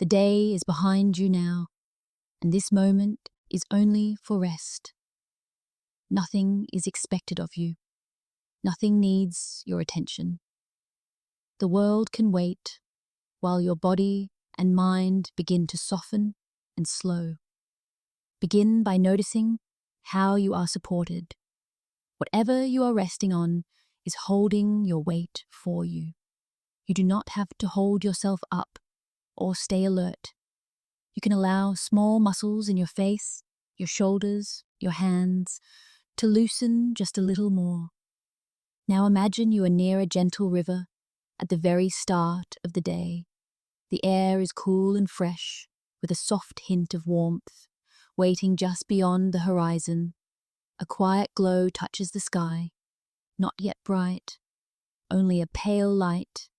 The day is behind you now, and this moment is only for rest. Nothing is expected of you. Nothing needs your attention. The world can wait while your body and mind begin to soften and slow. Begin by noticing how you are supported. Whatever you are resting on is holding your weight for you. You do not have to hold yourself up or stay alert. You can allow small muscles in your face, your shoulders, your hands to loosen just a little more. Now imagine you are near a gentle river at the very start of the day. The air is cool and fresh, with a soft hint of warmth, waiting just beyond the horizon. A quiet glow touches the sky, not yet bright, only a pale light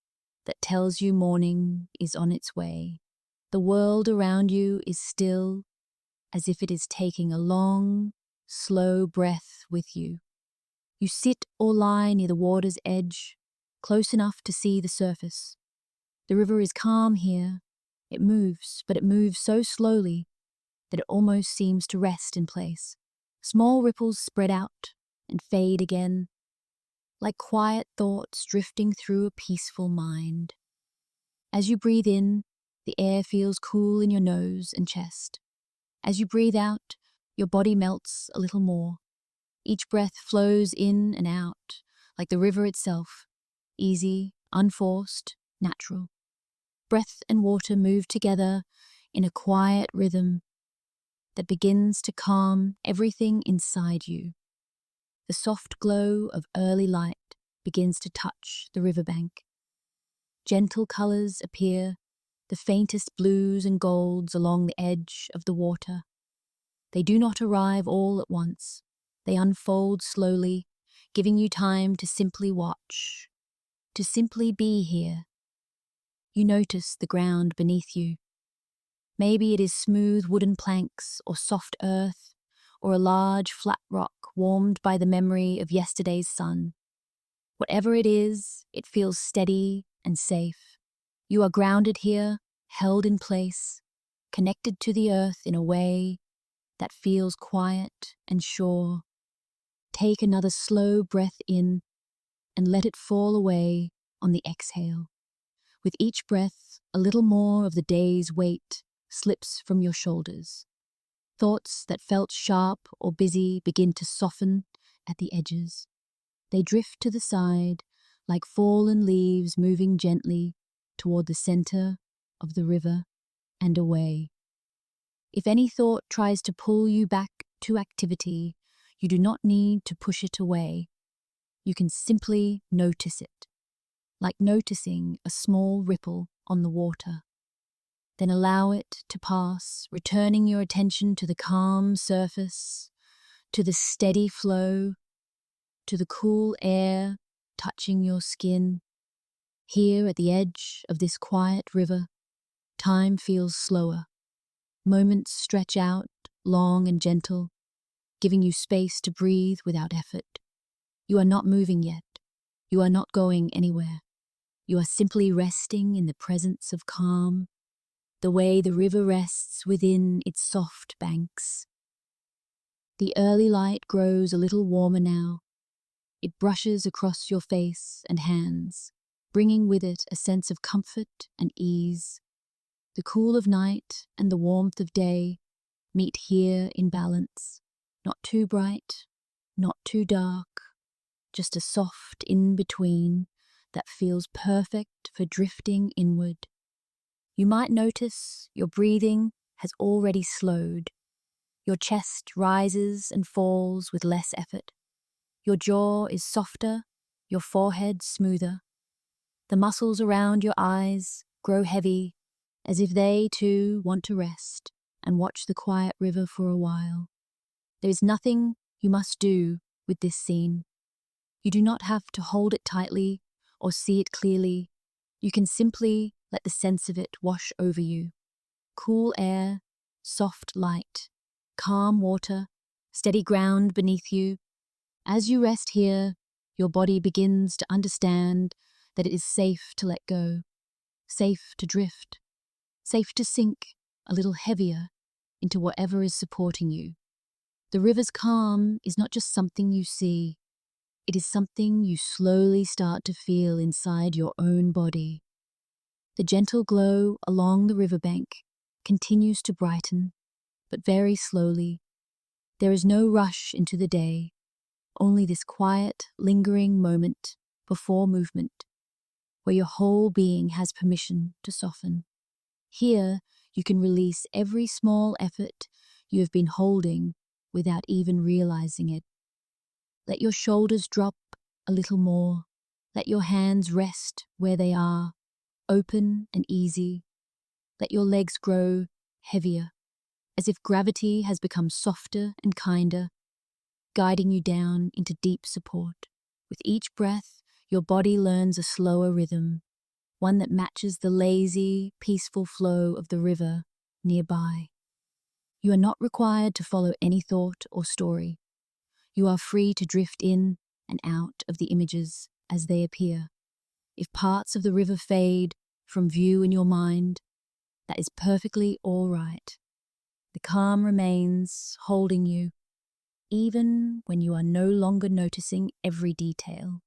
that tells you morning is on its way. The world around you is still, as if it is taking a long, slow breath with you. You sit or lie near the water's edge, close enough to see the surface. The river is calm here. It moves, but it moves so slowly that it almost seems to rest in place. Small ripples spread out and fade again, like quiet thoughts drifting through a peaceful mind. As you breathe in, the air feels cool in your nose and chest. As you breathe out, your body melts a little more. Each breath flows in and out, like the river itself, easy, unforced, natural. Breath and water move together in a quiet rhythm that begins to calm everything inside you. The soft glow of early light begins to touch the riverbank. Gentle colors appear, the faintest blues and golds along the edge of the water. They do not arrive all at once. They unfold slowly, giving you time to simply watch, to simply be here. You notice the ground beneath you. Maybe it is smooth wooden planks or soft earth, or a large flat rock warmed by the memory of yesterday's sun. Whatever it is, it feels steady and safe. You are grounded here, held in place, connected to the earth in a way that feels quiet and sure. Take another slow breath in and let it fall away on the exhale. With each breath, a little more of the day's weight slips from your shoulders. Thoughts that felt sharp or busy begin to soften at the edges. They drift to the side like fallen leaves moving gently toward the center of the river and away. If any thought tries to pull you back to activity, you do not need to push it away. You can simply notice it, like noticing a small ripple on the water. Then allow it to pass, returning your attention to the calm surface, to the steady flow, to the cool air touching your skin. Here at the edge of this quiet river, time feels slower. Moments stretch out, long and gentle, giving you space to breathe without effort. You are not moving yet. You are not going anywhere. You are simply resting in the presence of calm, the way the river rests within its soft banks. The early light grows a little warmer now. It brushes across your face and hands, bringing with it a sense of comfort and ease. The cool of night and the warmth of day meet here in balance. Not too bright, not too dark, just a soft in-between that feels perfect for drifting inward. You might notice your breathing has already slowed. Your chest rises and falls with less effort. Your jaw is softer, your forehead smoother. The muscles around your eyes grow heavy, as if they too want to rest and watch the quiet river for a while. There is nothing you must do with this scene. You do not have to hold it tightly or see it clearly. You can simply let the sense of it wash over you. Cool air, soft light, calm water, steady ground beneath you. As you rest here, your body begins to understand that it is safe to let go, safe to drift. safe to sink a little heavier into whatever is supporting you. The river's calm is not just something you see, it is something you slowly start to feel inside your own body. The gentle glow along the riverbank continues to brighten, but very slowly. There is no rush into the day, only this quiet, lingering moment before movement, where your whole being has permission to soften. Here, you can release every small effort you have been holding without even realizing it. Let your shoulders drop a little more. Let your hands rest where they are, open and easy. Let your legs grow heavier, as if gravity has become softer and kinder, guiding you down into deep support. With each breath, your body learns a slower rhythm, one that matches the lazy, peaceful flow of the river nearby. You are not required to follow any thought or story. You are free to drift in and out of the images as they appear. If parts of the river fade from view in your mind, that is perfectly all right. The calm remains, holding you, even when you are no longer noticing every detail.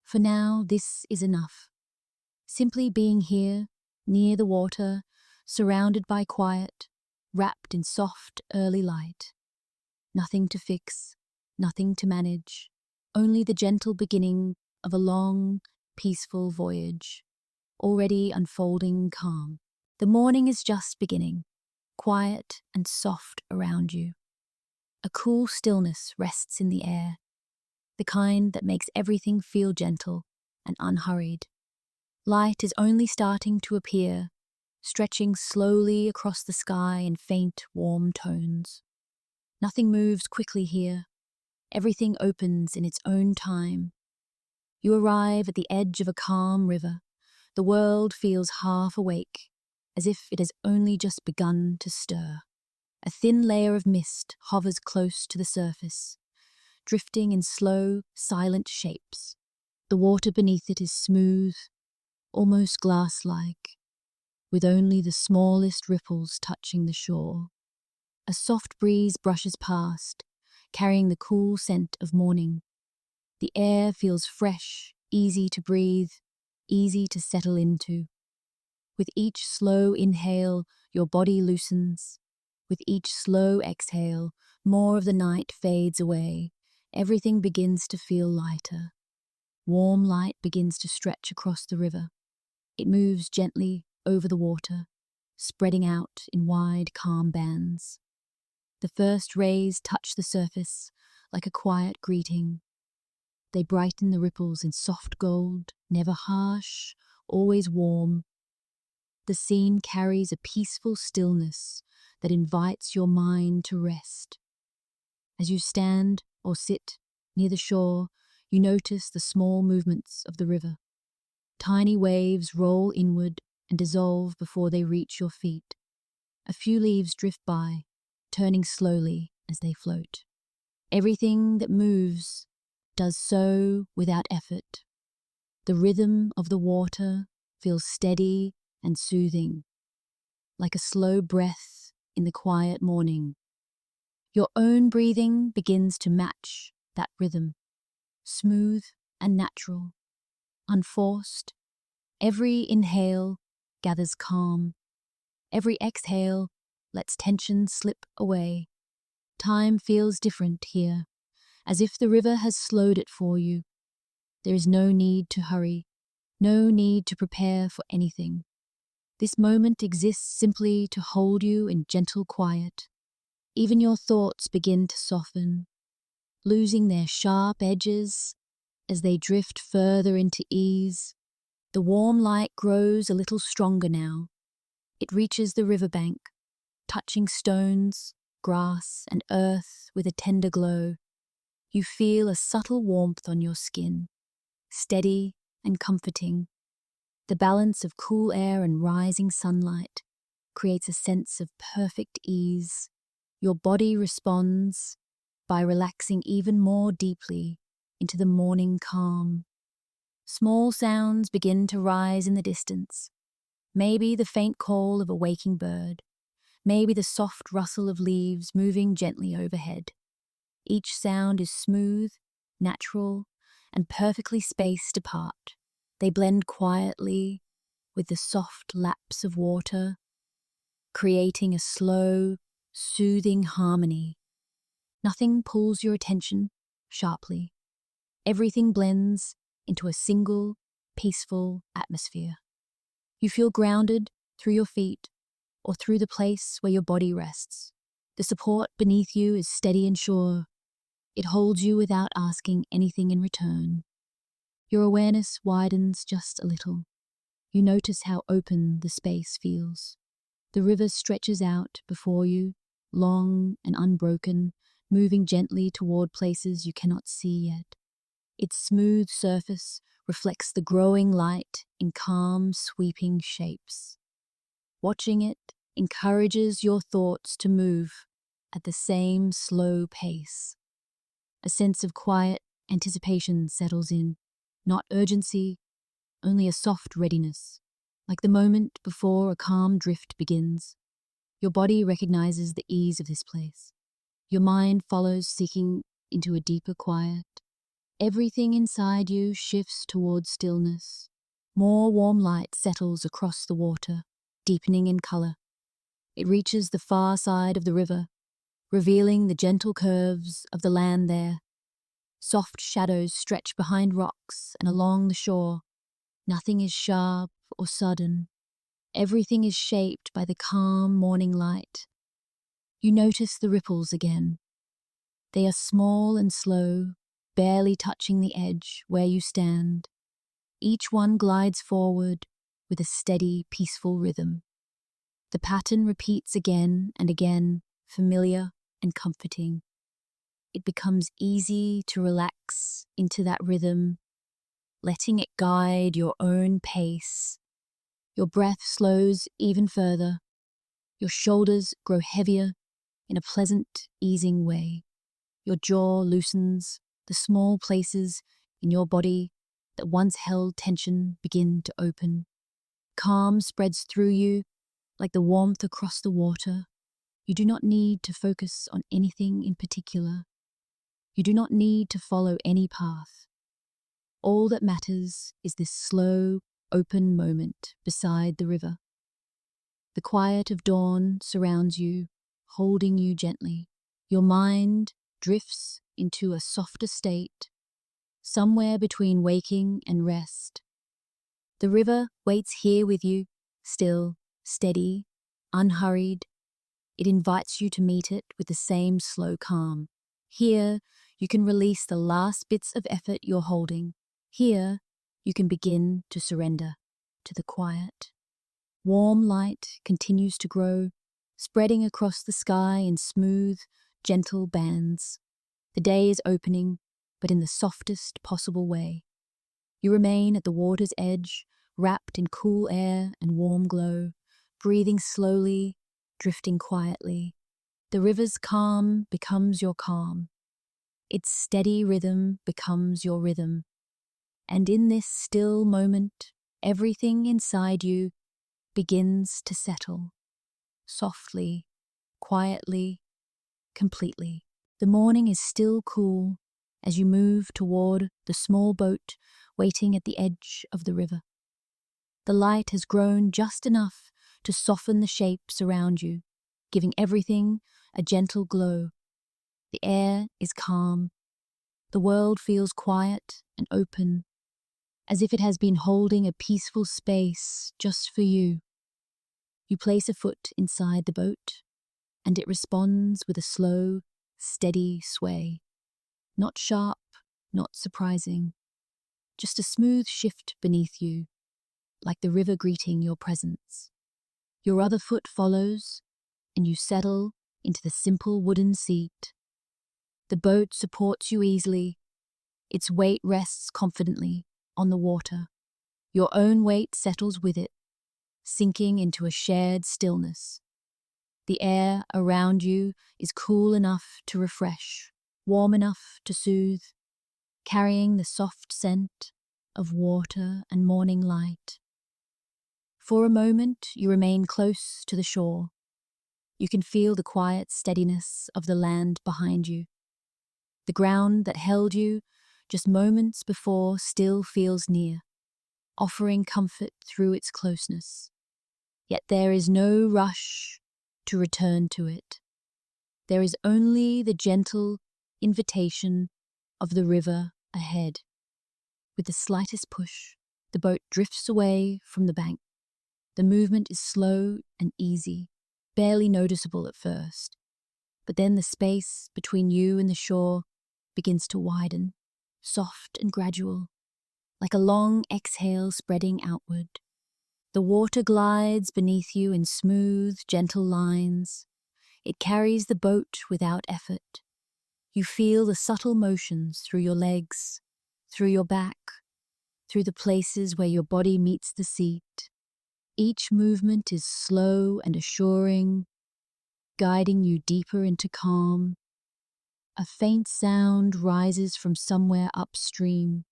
For now, this is enough. Simply being here, near the water, surrounded by quiet, wrapped in soft, early light. Nothing to fix, nothing to manage, only the gentle beginning of a long, peaceful voyage, already unfolding calm. The morning is just beginning, quiet and soft around you. A cool stillness rests in the air, the kind that makes everything feel gentle and unhurried. Light is only starting to appear, stretching slowly across the sky in faint, warm tones. Nothing moves quickly here. Everything opens in its own time. You arrive at the edge of a calm river. The world feels half awake, as if it has only just begun to stir. A thin layer of mist hovers close to the surface, drifting in slow, silent shapes. The water beneath it is smooth, almost glass-like, with only the smallest ripples touching the shore. A soft breeze brushes past, carrying the cool scent of morning. The air feels fresh, easy to breathe, easy to settle into. With each slow inhale, your body loosens. With each slow exhale, more of the night fades away. Everything begins to feel lighter. Warm light begins to stretch across the river. It moves gently over the water, spreading out in wide, calm bands. The first rays touch the surface like a quiet greeting. They brighten the ripples in soft gold, never harsh, always warm. The scene carries a peaceful stillness that invites your mind to rest. As you stand or sit near the shore, you notice the small movements of the river. Tiny waves roll inward and dissolve before they reach your feet. A few leaves drift by, turning slowly as they float. Everything that moves does so without effort. The rhythm of the water feels steady and soothing, like a slow breath in the quiet morning. Your own breathing begins to match that rhythm, smooth and natural, unforced. Every inhale gathers calm. Every exhale lets tension slip away. Time feels different here, as if the river has slowed it for you. There is no need to hurry, no need to prepare for anything. This moment exists simply to hold you in gentle quiet. Even your thoughts begin to soften, losing their sharp edges as they drift further into ease. The warm light grows a little stronger now. It reaches the riverbank, touching stones, grass, and earth with a tender glow. You feel a subtle warmth on your skin, steady and comforting. The balance of cool air and rising sunlight creates a sense of perfect ease. Your body responds by relaxing even more deeply into the morning calm. Small sounds begin to rise in the distance. Maybe the faint call of a waking bird, maybe the soft rustle of leaves moving gently overhead. Each sound is smooth, natural, and perfectly spaced apart. They blend quietly with the soft laps of water, creating a slow, soothing harmony. Nothing pulls your attention sharply. Everything blends into a single, peaceful atmosphere. You feel grounded through your feet or through the place where your body rests. The support beneath you is steady and sure. It holds you without asking anything in return. Your awareness widens just a little. You notice how open the space feels. The river stretches out before you, long and unbroken, moving gently toward places you cannot see yet. Its smooth surface reflects the growing light in calm, sweeping shapes. Watching it encourages your thoughts to move at the same slow pace. A sense of quiet anticipation settles in, not urgency, only a soft readiness, like the moment before a calm drift begins. Your body recognizes the ease of this place. Your mind follows, seeking into a deeper quiet. Everything inside you shifts towards stillness. More warm light settles across the water, deepening in color. It reaches the far side of the river, revealing the gentle curves of the land there. Soft shadows stretch behind rocks and along the shore. Nothing is sharp or sudden. Everything is shaped by the calm morning light. You notice the ripples again. They are small and slow, barely touching the edge where you stand. Each one glides forward with a steady, peaceful rhythm. The pattern repeats again and again, familiar and comforting. It becomes easy to relax into that rhythm, letting it guide your own pace. Your breath slows even further. Your shoulders grow heavier in a pleasant, easing way. Your jaw loosens. The small places in your body that once held tension begin to open. Calm spreads through you like the warmth across the water. You do not need to focus on anything in particular. You do not need to follow any path. All that matters is this slow, open moment beside the river. The quiet of dawn surrounds you, holding you gently. Your mind drifts into a softer state, somewhere between waking and rest. The river waits here with you, still, steady, unhurried. It invites you to meet it with the same slow calm. Here, you can release the last bits of effort you're holding. Here, you can begin to surrender to the quiet. Warm light continues to grow, spreading across the sky in smooth, gentle bands. The day is opening, but in the softest possible way. You remain at the water's edge, wrapped in cool air and warm glow, breathing slowly, drifting quietly. The river's calm becomes your calm. Its steady rhythm becomes your rhythm. And in this still moment, everything inside you begins to settle. Softly, quietly, completely. The morning is still cool as you move toward the small boat waiting at the edge of the river. The light has grown just enough to soften the shapes around you, giving everything a gentle glow. The air is calm. The world feels quiet and open, as if it has been holding a peaceful space just for you. You place a foot inside the boat, and it responds with a slow, steady sway. Not sharp, not surprising, just a smooth shift beneath you, like the river greeting your presence. Your other foot follows, and you settle into the simple wooden seat. The boat supports you easily. Its weight rests confidently on the water. Your own weight settles with it, sinking into a shared stillness. The air around you is cool enough to refresh, warm enough to soothe, carrying the soft scent of water and morning light. For a moment, you remain close to the shore. You can feel the quiet steadiness of the land behind you. The ground that held you just moments before still feels near, offering comfort through its closeness. Yet there is no rush to return to it. There is only the gentle invitation of the river ahead. With the slightest push, the boat drifts away from the bank. The movement is slow and easy, barely noticeable at first. But then the space between you and the shore begins to widen, soft and gradual, like a long exhale spreading outward. The water glides beneath you in smooth, gentle lines. It carries the boat without effort. You feel the subtle motions through your legs, through your back, through the places where your body meets the seat. Each movement is slow and assuring, guiding you deeper into calm. A faint sound rises from somewhere upstream.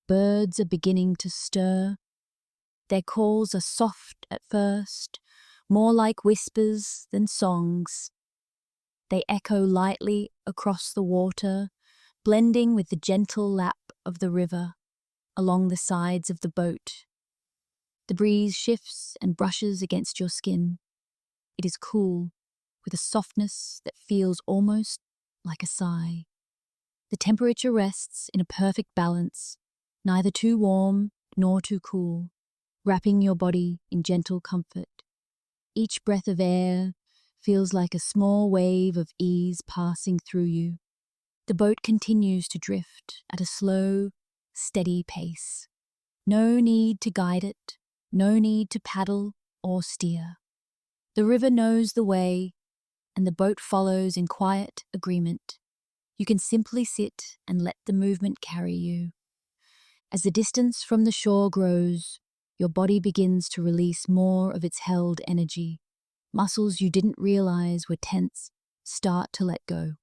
Birds are beginning to stir. Their calls are soft at first, more like whispers than songs. They echo lightly across the water, blending with the gentle lap of the river along the sides of the boat. The breeze shifts and brushes against your skin. It is cool, with a softness that feels almost like a sigh. The temperature rests in a perfect balance, neither too warm nor too cool, wrapping your body in gentle comfort. Each breath of air feels like a small wave of ease passing through you. The boat continues to drift at a slow, steady pace. No need to guide it, no need to paddle or steer. The river knows the way, and the boat follows in quiet agreement. You can simply sit and let the movement carry you. As the distance from the shore grows, your body begins to release more of its held energy. Muscles you didn't realize were tense start to let go.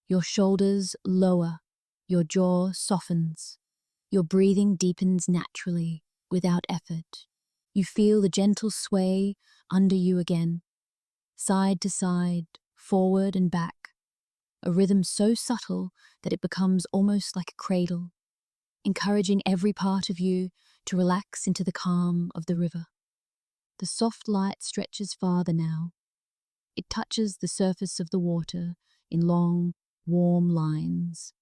Your shoulders lower, your jaw softens. Your breathing deepens naturally, without effort. You feel the gentle sway under you again, side to side, forward and back, a rhythm so subtle that it becomes almost like a cradle, encouraging every part of you to relax into the calm of the river. The soft light stretches farther now. It touches the surface of the water in long, warm lines.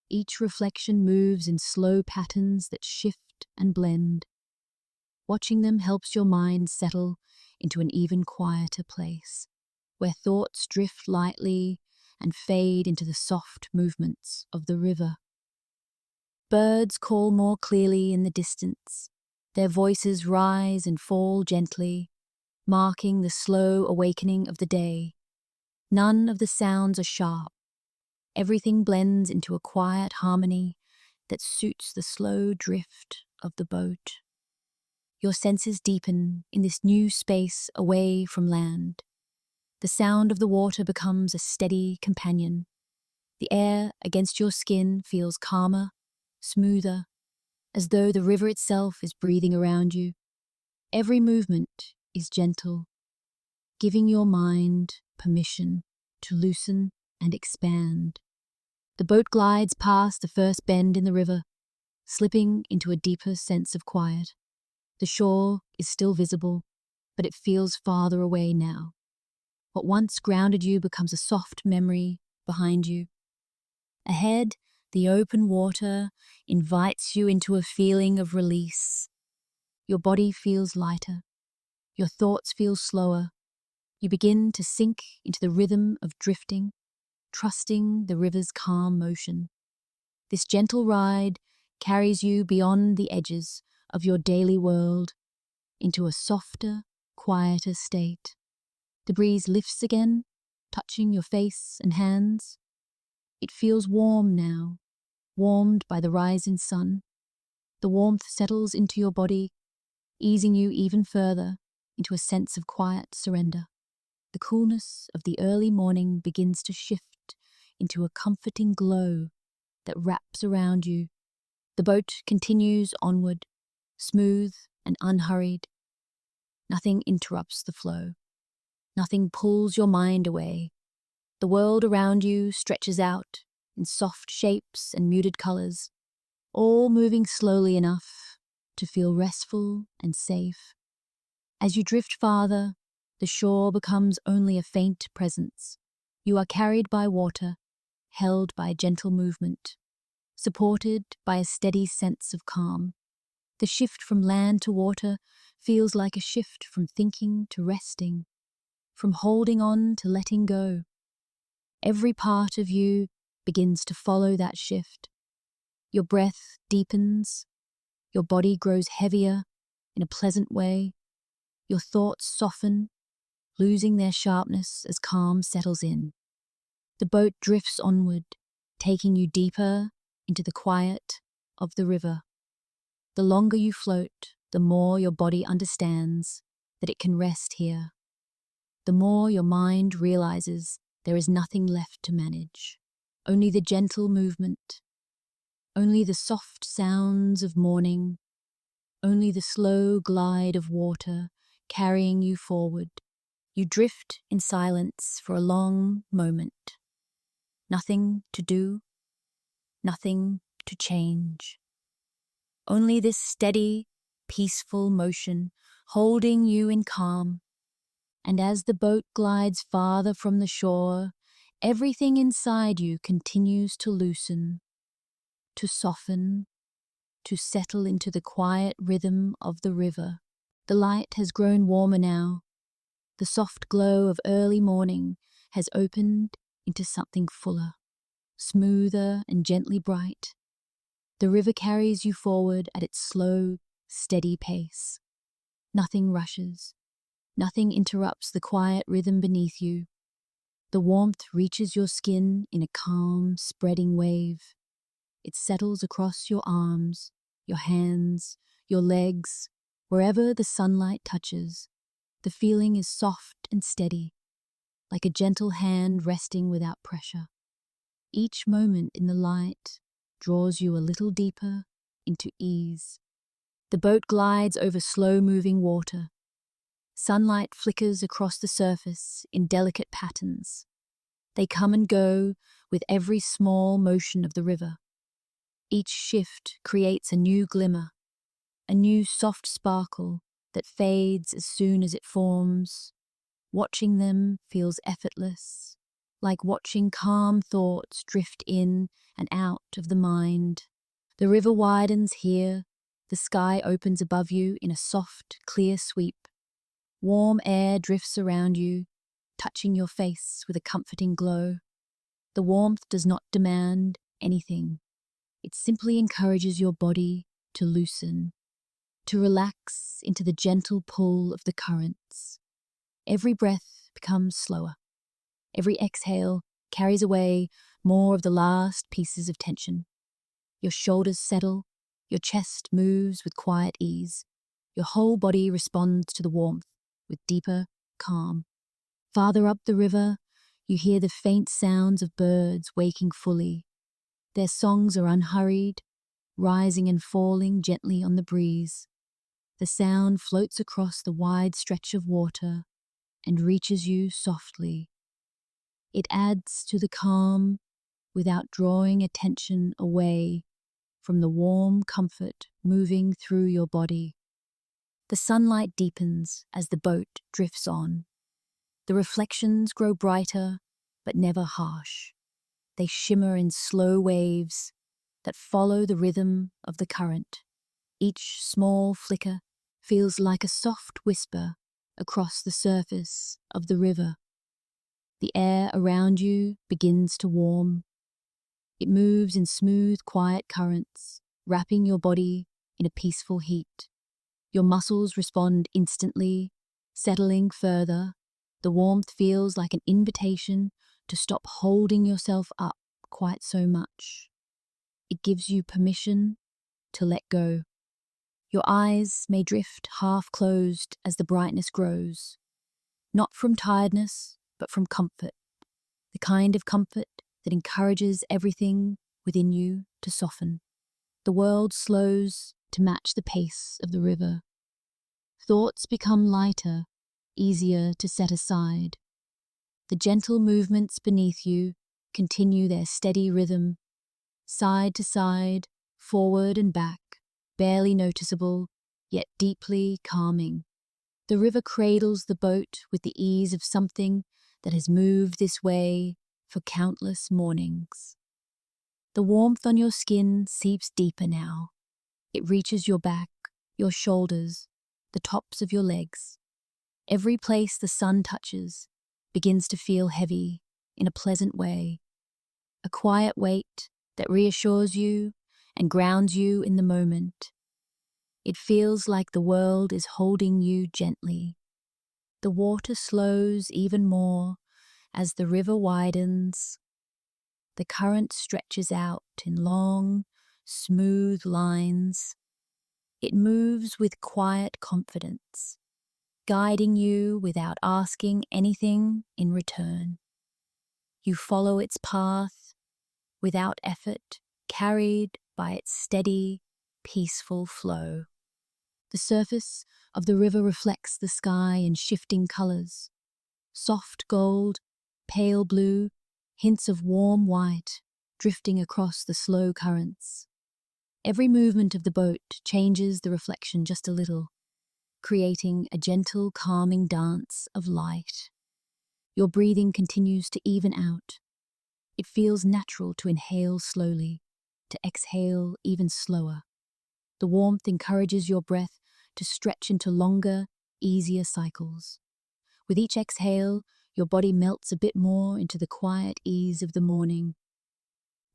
Each reflection moves in slow patterns that shift and blend. Watching them helps your mind settle into an even quieter place, where thoughts drift lightly and fade into the soft movements of the river. Birds call more clearly in the distance. Their voices rise and fall gently, marking the slow awakening of the day. None of the sounds are sharp. Everything blends into a quiet harmony that suits the slow drift of the boat. Your senses deepen in this new space away from land. The sound of the water becomes a steady companion. The air against your skin feels calmer, smoother, as though the river itself is breathing around you. Every movement is gentle, giving your mind permission to loosen and expand. The boat glides past the first bend in the river, slipping into a deeper sense of quiet. The shore is still visible, but it feels farther away now. What once grounded you becomes a soft memory behind you. Ahead, the open water invites you into a feeling of release. Your body feels lighter. Your thoughts feel slower. You begin to sink into the rhythm of drifting, trusting the river's calm motion. This gentle ride carries you beyond the edges of your daily world into a softer, quieter state. The breeze lifts again, touching your face and hands. It feels warm now, warmed by the rising sun. The warmth settles into your body, easing you even further into a sense of quiet surrender. The coolness of the early morning begins to shift into a comforting glow that wraps around you. The boat continues onward, smooth and unhurried. Nothing interrupts the flow. Nothing pulls your mind away. The world around you stretches out in soft shapes and muted colors, all moving slowly enough to feel restful and safe. As you drift farther, the shore becomes only a faint presence. You are carried by water, held by gentle movement, supported by a steady sense of calm. The shift from land to water feels like a shift from thinking to resting, from holding on to letting go. Every part of you begins to follow that shift. Your breath deepens, your body grows heavier in a pleasant way, your thoughts soften, losing their sharpness as calm settles in. The boat drifts onward, taking you deeper into the quiet of the river. The longer you float, the more your body understands that it can rest here. The more your mind realizes there is nothing left to manage, only the gentle movement, only the soft sounds of morning, only the slow glide of water carrying you forward. You drift in silence for a long moment. Nothing to do, nothing to change. Only this steady, peaceful motion holding you in calm. And as the boat glides farther from the shore, everything inside you continues to loosen, to soften, to settle into the quiet rhythm of the river. The light has grown warmer now. The soft glow of early morning has opened into something fuller, smoother and gently bright. The river carries you forward at its slow, steady pace. Nothing rushes. Nothing interrupts the quiet rhythm beneath you. The warmth reaches your skin in a calm, spreading wave. It settles across your arms, your hands, your legs, wherever the sunlight touches. The feeling is soft and steady, like a gentle hand resting without pressure. Each moment in the light draws you a little deeper into ease. The boat glides over slow-moving water. Sunlight flickers across the surface in delicate patterns. They come and go with every small motion of the river. Each shift creates a new glimmer, a new soft sparkle that fades as soon as it forms. Watching them feels effortless, like watching calm thoughts drift in and out of the mind. The river widens here, the sky opens above you in a soft, clear sweep. Warm air drifts around you, touching your face with a comforting glow. The warmth does not demand anything. It simply encourages your body to loosen, to relax into the gentle pull of the currents. Every breath becomes slower. Every exhale carries away more of the last pieces of tension. Your shoulders settle, your chest moves with quiet ease. Your whole body responds to the warmth with deeper calm. Farther up the river, you hear the faint sounds of birds waking fully. Their songs are unhurried, rising and falling gently on the breeze. The sound floats across the wide stretch of water and reaches you softly. It adds to the calm without drawing attention away from the warm comfort moving through your body. The sunlight deepens as the boat drifts on. The reflections grow brighter, but never harsh. They shimmer in slow waves that follow the rhythm of the current. Each small flicker feels like a soft whisper across the surface of the river. The air around you begins to warm. It moves in smooth, quiet currents, wrapping your body in a peaceful heat. Your muscles respond instantly, settling further. The warmth feels like an invitation to stop holding yourself up quite so much. It gives you permission to let go. Your eyes may drift half closed as the brightness grows, not from tiredness, but from comfort, the kind of comfort that encourages everything within you to soften. The world slows to match the pace of the river. Thoughts become lighter, easier to set aside. The gentle movements beneath you continue their steady rhythm, side to side, forward and back, barely noticeable, yet deeply calming. The river cradles the boat with the ease of something that has moved this way for countless mornings. The warmth on your skin seeps deeper now. It reaches your back, your shoulders, the tops of your legs. Every place the sun touches begins to feel heavy in a pleasant way, a quiet weight that reassures you and grounds you in the moment. It feels like the world is holding you gently. The water slows even more as the river widens. The current stretches out in long, smooth lines. It moves with quiet confidence, guiding you without asking anything in return. You follow its path without effort, carried by its steady, peaceful flow. The surface of the river reflects the sky in shifting colors: soft gold, pale blue, hints of warm white drifting across the slow currents. Every movement of the boat changes the reflection just a little, creating a gentle, calming dance of light. Your breathing continues to even out. It feels natural to inhale slowly, to exhale even slower. The warmth encourages your breath to stretch into longer, easier cycles. With each exhale, your body melts a bit more into the quiet ease of the morning.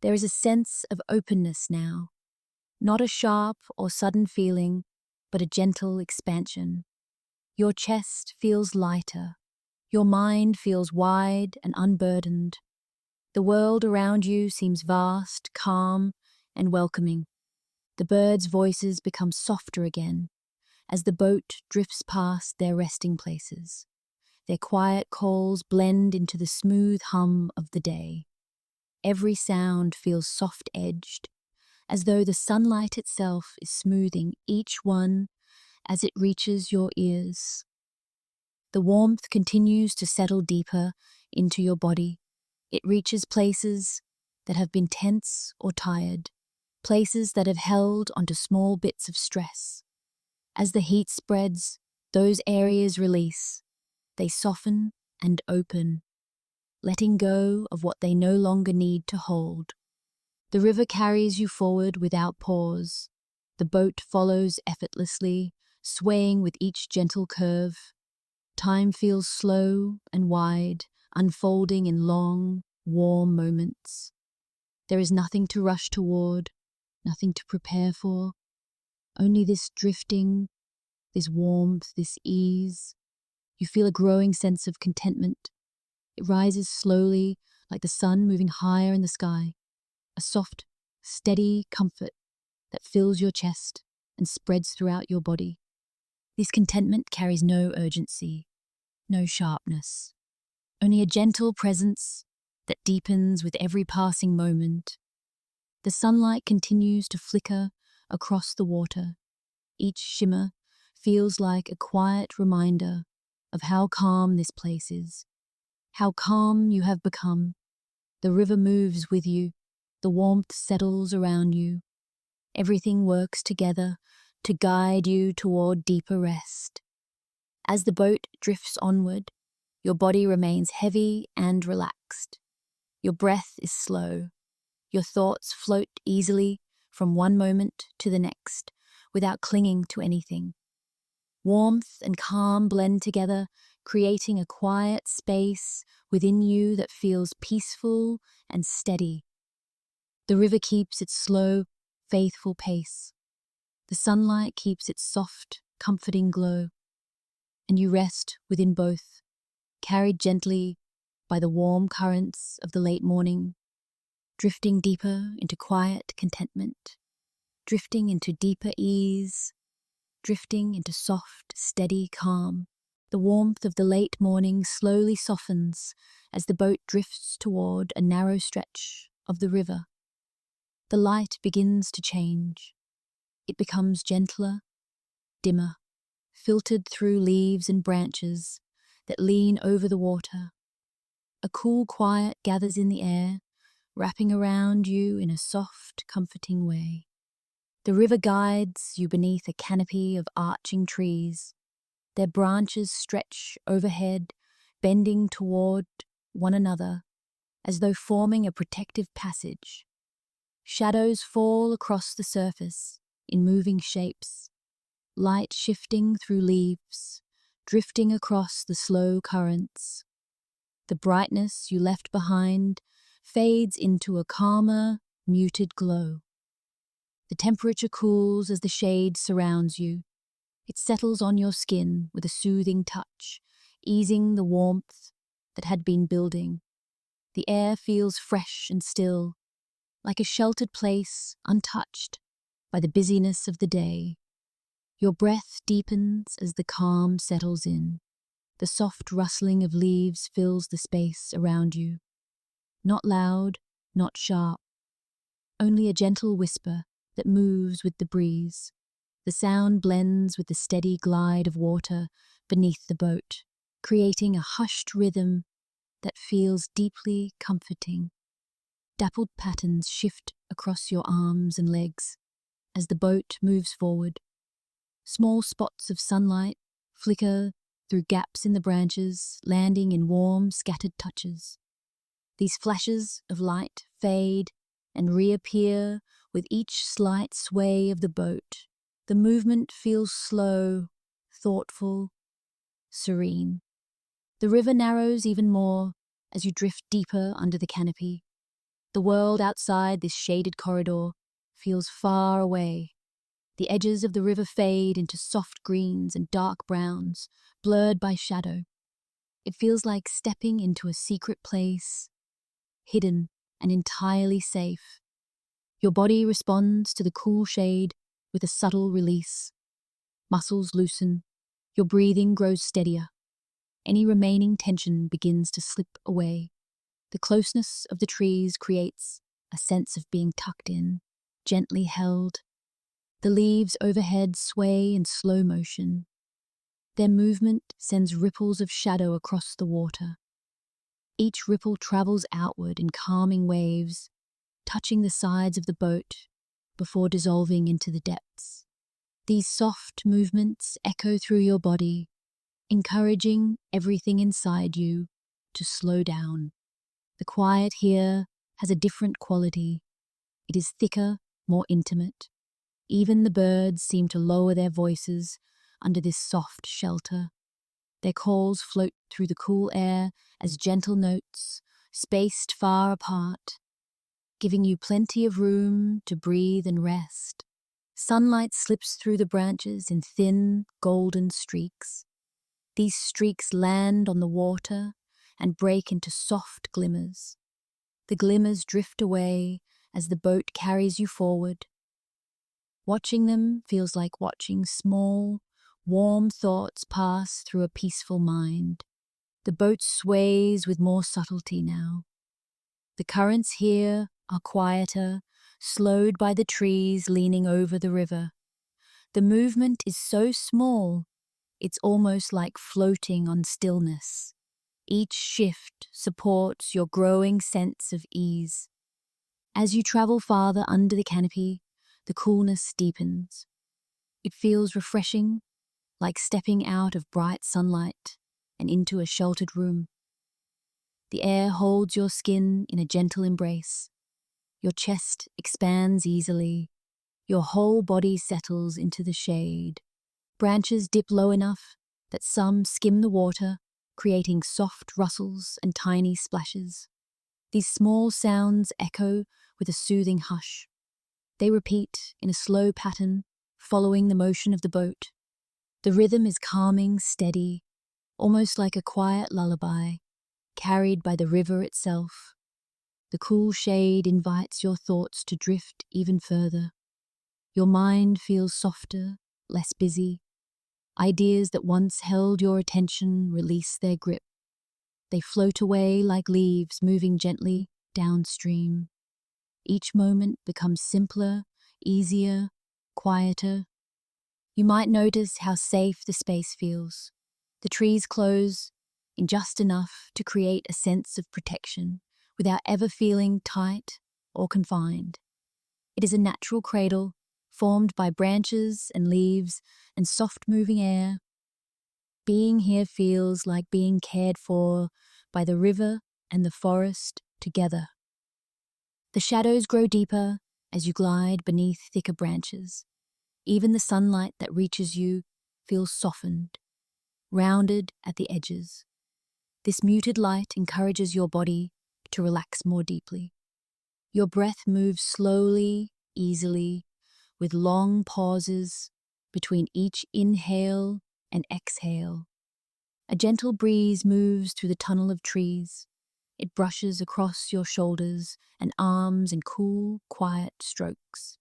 There is a sense of openness now, not a sharp or sudden feeling, but a gentle expansion. Your chest feels lighter. Your mind feels wide and unburdened. The world around you seems vast, calm, and welcoming. The birds' voices become softer again as the boat drifts past their resting places. Their quiet calls blend into the smooth hum of the day. Every sound feels soft-edged, as though the sunlight itself is smoothing each one as it reaches your ears. The warmth continues to settle deeper into your body. It reaches places that have been tense or tired, places that have held onto small bits of stress. As the heat spreads, those areas release. They soften and open, letting go of what they no longer need to hold. The river carries you forward without pause. The boat follows effortlessly, swaying with each gentle curve. Time feels slow and wide, unfolding in long, warm moments. There is nothing to rush toward, nothing to prepare for, only this drifting, this warmth, this ease. You feel a growing sense of contentment. It rises slowly, like the sun moving higher in the sky, a soft, steady comfort that fills your chest and spreads throughout your body. This contentment carries no urgency, no sharpness, only a gentle presence that deepens with every passing moment. The sunlight continues to flicker across the water. Each shimmer feels like a quiet reminder of how calm this place is, how calm you have become. The river moves with you, the warmth settles around you. Everything works together to guide you toward deeper rest. As the boat drifts onward, your body remains heavy and relaxed. Your breath is slow. Your thoughts float easily from one moment to the next without clinging to anything. Warmth and calm blend together, creating a quiet space within you that feels peaceful and steady. The river keeps its slow, faithful pace. The sunlight keeps its soft, comforting glow. And you rest within both, carried gently by the warm currents of the late morning, drifting deeper into quiet contentment, drifting into deeper ease, drifting into soft, steady calm. The warmth of the late morning slowly softens as the boat drifts toward a narrow stretch of the river. The light begins to change. It becomes gentler, dimmer, filtered through leaves and branches that lean over the water. A cool quiet gathers in the air, wrapping around you in a soft, comforting way. The river guides you beneath a canopy of arching trees. Their branches stretch overhead, bending toward one another, as though forming a protective passage. Shadows fall across the surface in moving shapes, light shifting through leaves, drifting across the slow currents. The brightness you left behind fades into a calmer, muted glow. The temperature cools as the shade surrounds you. It settles on your skin with a soothing touch, easing the warmth that had been building. The air feels fresh and still, like a sheltered place untouched by the busyness of the day. Your breath deepens as the calm settles in. The soft rustling of leaves fills the space around you. Not loud, not sharp, only a gentle whisper that moves with the breeze. The sound blends with the steady glide of water beneath the boat, creating a hushed rhythm that feels deeply comforting. Dappled patterns shift across your arms and legs as the boat moves forward. Small spots of sunlight flicker through gaps in the branches, landing in warm, scattered touches. These flashes of light fade and reappear with each slight sway of the boat. The movement feels slow, thoughtful, serene. The river narrows even more as you drift deeper under the canopy. The world outside this shaded corridor feels far away. The edges of the river fade into soft greens and dark browns, blurred by shadow. It feels like stepping into a secret place, hidden and entirely safe. Your body responds to the cool shade with a subtle release. Muscles loosen. Your breathing grows steadier. Any remaining tension begins to slip away. The closeness of the trees creates a sense of being tucked in, gently held. The leaves overhead sway in slow motion. Their movement sends ripples of shadow across the water. Each ripple travels outward in calming waves, touching the sides of the boat before dissolving into the depths. These soft movements echo through your body, encouraging everything inside you to slow down. The quiet here has a different quality. It is thicker, more intimate. Even the birds seem to lower their voices under this soft shelter. Their calls float through the cool air as gentle notes, spaced far apart, giving you plenty of room to breathe and rest. Sunlight slips through the branches in thin, golden streaks. These streaks land on the water and break into soft glimmers. The glimmers drift away as the boat carries you forward. Watching them feels like watching small, warm thoughts pass through a peaceful mind. The boat sways with more subtlety now. The currents here are quieter, slowed by the trees leaning over the river. The movement is so small, it's almost like floating on stillness. Each shift supports your growing sense of ease. As you travel farther under the canopy, the coolness deepens. It feels refreshing, like stepping out of bright sunlight and into a sheltered room. The air holds your skin in a gentle embrace. Your chest expands easily. Your whole body settles into the shade. Branches dip low enough that some skim the water, creating soft rustles and tiny splashes. These small sounds echo with a soothing hush. They repeat in a slow pattern, following the motion of the boat. The rhythm is calming, steady, almost like a quiet lullaby, carried by the river itself. The cool shade invites your thoughts to drift even further. Your mind feels softer, less busy. Ideas that once held your attention release their grip. They float away like leaves moving gently downstream. Each moment becomes simpler, easier, quieter. You might notice how safe the space feels. The trees close in just enough to create a sense of protection without ever feeling tight or confined. It is a natural cradle formed by branches and leaves and soft-moving air. Being here feels like being cared for by the river and the forest together. The shadows grow deeper as you glide beneath thicker branches. Even the sunlight that reaches you feels softened, rounded at the edges. This muted light encourages your body to relax more deeply. Your breath moves slowly, easily, with long pauses between each inhale and exhale. A gentle breeze moves through the tunnel of trees. It brushes across your shoulders and arms in cool, quiet strokes.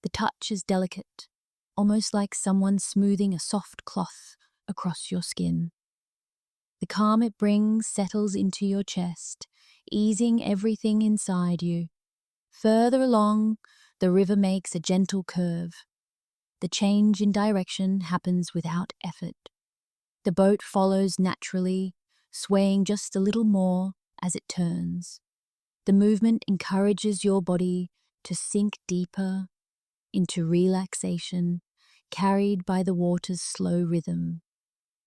The touch is delicate, almost like someone smoothing a soft cloth across your skin. The calm it brings settles into your chest, easing everything inside you. Further along, the river makes a gentle curve. The change in direction happens without effort. The boat follows naturally, swaying just a little more as it turns. The movement encourages your body to sink deeper into relaxation, carried by the water's slow rhythm.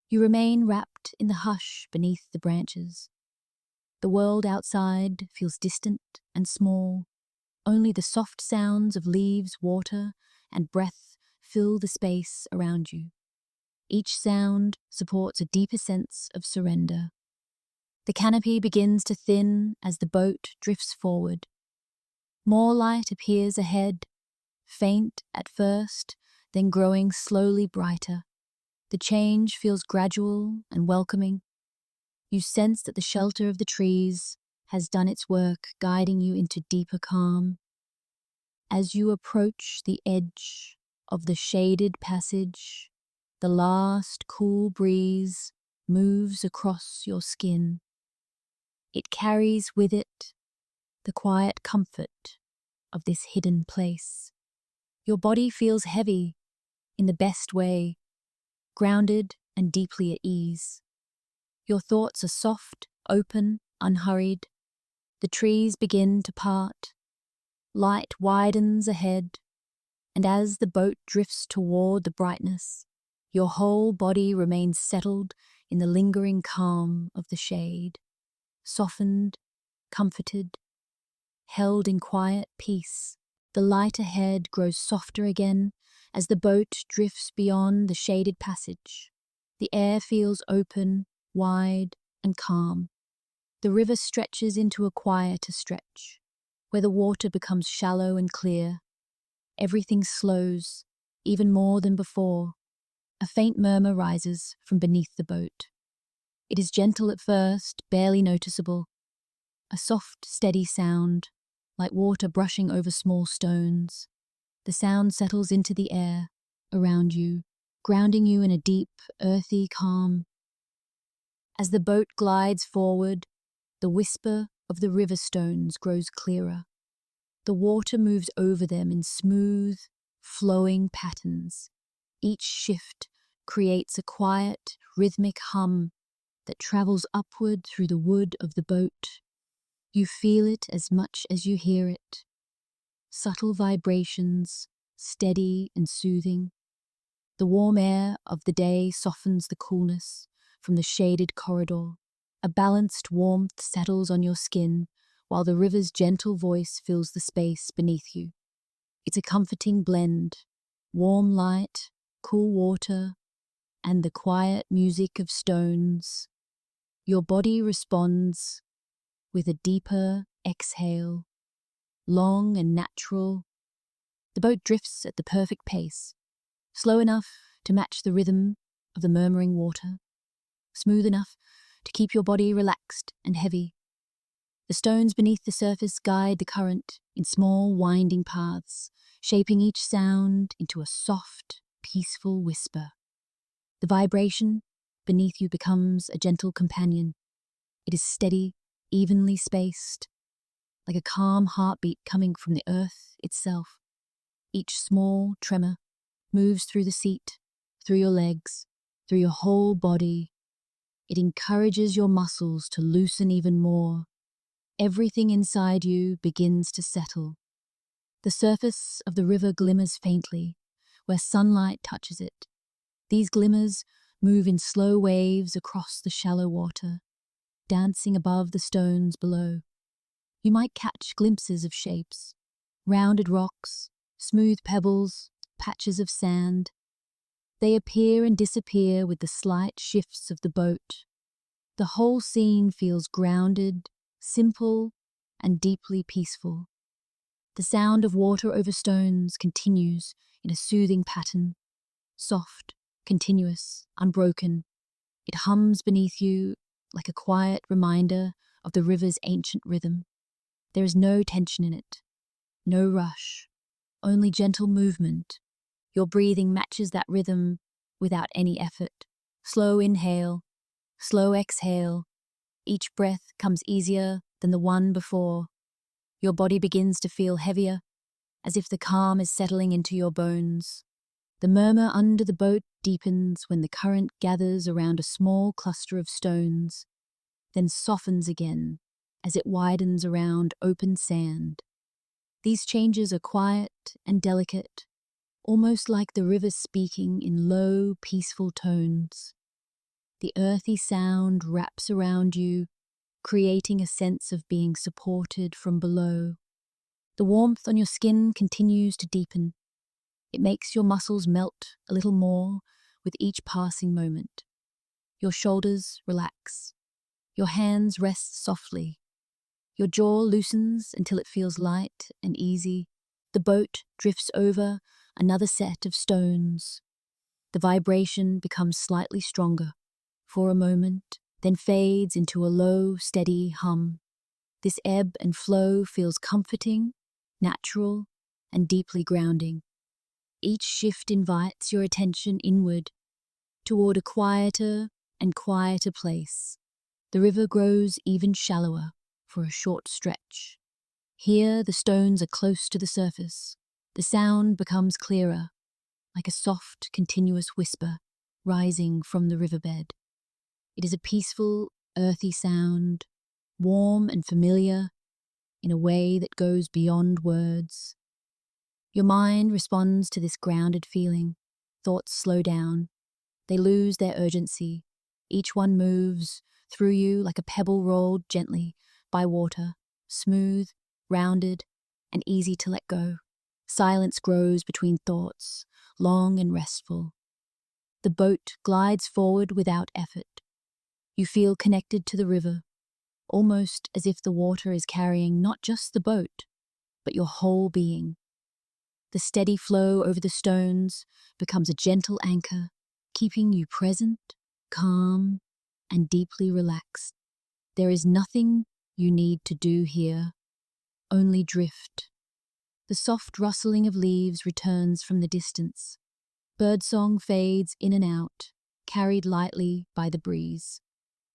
You remain wrapped in the hush beneath the branches. The world outside feels distant and small. Only the soft sounds of leaves, water, and breath fill the space around you. Each sound supports a deeper sense of surrender. The canopy begins to thin as the boat drifts forward. More light appears ahead, faint at first, then growing slowly brighter. The change feels gradual and welcoming. You sense that the shelter of the trees has done its work, guiding you into deeper calm. As you approach the edge of the shaded passage, the last cool breeze moves across your skin. It carries with it the quiet comfort of this hidden place. Your body feels heavy in the best way, grounded and deeply at ease. Your thoughts are soft, open, unhurried. The trees begin to part. Light widens ahead, and as the boat drifts toward the brightness, your whole body remains settled in the lingering calm of the shade, softened, comforted, held in quiet peace. The light ahead grows softer again as the boat drifts beyond the shaded passage. The air feels open, wide, and calm. The river stretches into a quieter stretch, where the water becomes shallow and clear. Everything slows, even more than before. A faint murmur rises from beneath the boat. It is gentle at first, barely noticeable. A soft, steady sound, like water brushing over small stones. The sound settles into the air around you, grounding you in a deep, earthy calm. As the boat glides forward, the whisper of the river stones grows clearer. The water moves over them in smooth, flowing patterns. Each shift creates a quiet, rhythmic hum that travels upward through the wood of the boat. You feel it as much as you hear it. Subtle vibrations, steady and soothing. The warm air of the day softens the coolness from the shaded corridor. A balanced warmth settles on your skin, while the river's gentle voice fills the space beneath you. It's a comforting blend, warm light, cool water, and the quiet music of stones. Your body responds with a deeper exhale, long and natural. The boat drifts at the perfect pace, slow enough to match the rhythm of the murmuring water, smooth enough to keep your body relaxed and heavy. The stones beneath the surface guide the current in small, winding paths, shaping each sound into a soft, peaceful whisper. The vibration beneath you becomes a gentle companion. It is steady, evenly spaced, like a calm heartbeat coming from the earth itself. Each small tremor moves through the seat, through your legs, through your whole body. It encourages your muscles to loosen even more. Everything inside you begins to settle. The surface of the river glimmers faintly, where sunlight touches it. These glimmers move in slow waves across the shallow water, dancing above the stones below. You might catch glimpses of shapes, rounded rocks, smooth pebbles, patches of sand. They appear and disappear with the slight shifts of the boat. The whole scene feels grounded, simple, and deeply peaceful. The sound of water over stones continues in a soothing pattern, soft, continuous, unbroken. It hums beneath you like a quiet reminder of the river's ancient rhythm. There is no tension in it, no rush, only gentle movement. Your breathing matches that rhythm without any effort. Slow inhale, slow exhale. Each breath comes easier than the one before. Your body begins to feel heavier, as if the calm is settling into your bones. The murmur under the boat deepens when the current gathers around a small cluster of stones, then softens again as it widens around open sand. These changes are quiet and delicate, almost like the river speaking in low, peaceful tones. The earthy sound wraps around you, creating a sense of being supported from below. The warmth on your skin continues to deepen. It makes your muscles melt a little more with each passing moment. Your shoulders relax. Your hands rest softly. Your jaw loosens until it feels light and easy. The boat drifts over another set of stones. The vibration becomes slightly stronger for a moment, then fades into a low, steady hum. This ebb and flow feels comforting, natural, and deeply grounding. Each shift invites your attention inward, toward a quieter and quieter place. The river grows even shallower for a short stretch. Here, the stones are close to the surface. The sound becomes clearer, like a soft, continuous whisper rising from the riverbed. It is a peaceful, earthy sound, warm and familiar in a way that goes beyond words. Your mind responds to this grounded feeling. Thoughts slow down. They lose their urgency. Each one moves through you like a pebble rolled gently by water, smooth, rounded, and easy to let go. Silence grows between thoughts, long and restful. The boat glides forward without effort. You feel connected to the river, almost as if the water is carrying not just the boat, but your whole being. The steady flow over the stones becomes a gentle anchor, keeping you present, calm, and deeply relaxed. There is nothing you need to do here, only drift. The soft rustling of leaves returns from the distance. Birdsong fades in and out, carried lightly by the breeze.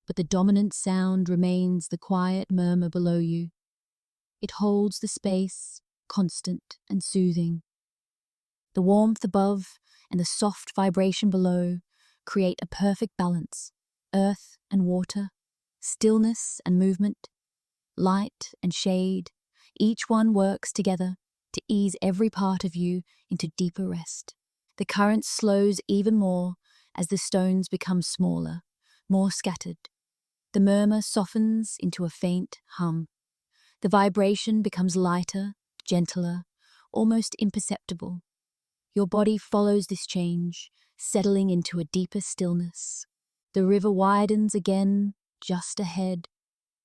But the dominant sound remains the quiet murmur below you. It holds the space, constant and soothing. The warmth above and the soft vibration below create a perfect balance. Earth and water, stillness and movement, light and shade, each one works together to ease every part of you into deeper rest. The current slows even more as the stones become smaller, more scattered. The murmur softens into a faint hum. The vibration becomes lighter, gentler, almost imperceptible. Your body follows this change, settling into a deeper stillness. The river widens again, just ahead.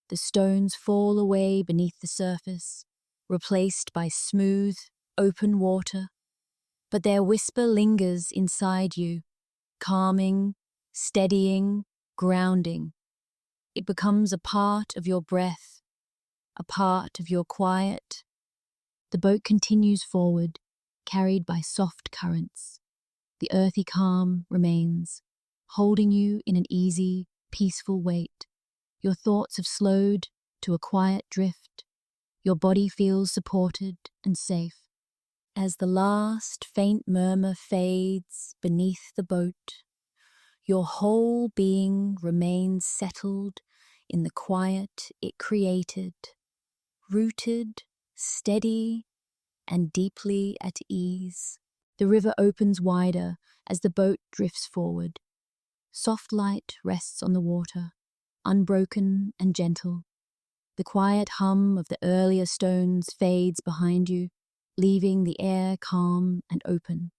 The stones fall away beneath the surface, replaced by smooth, open water. But their whisper lingers inside you, calming, steadying, grounding. It becomes a part of your breath, a part of your quiet. The boat continues forward, carried by soft currents. The earthy calm remains, holding you in an easy, peaceful weight. Your thoughts have slowed to a quiet drift. Your body feels supported and safe. As the last faint murmur fades beneath the boat, your whole being remains settled in the quiet it created, rooted, steady, and deeply at ease. The river opens wider as the boat drifts forward. Soft light rests on the water, unbroken and gentle. The quiet hum of the earlier stones fades behind you, leaving the air calm and open.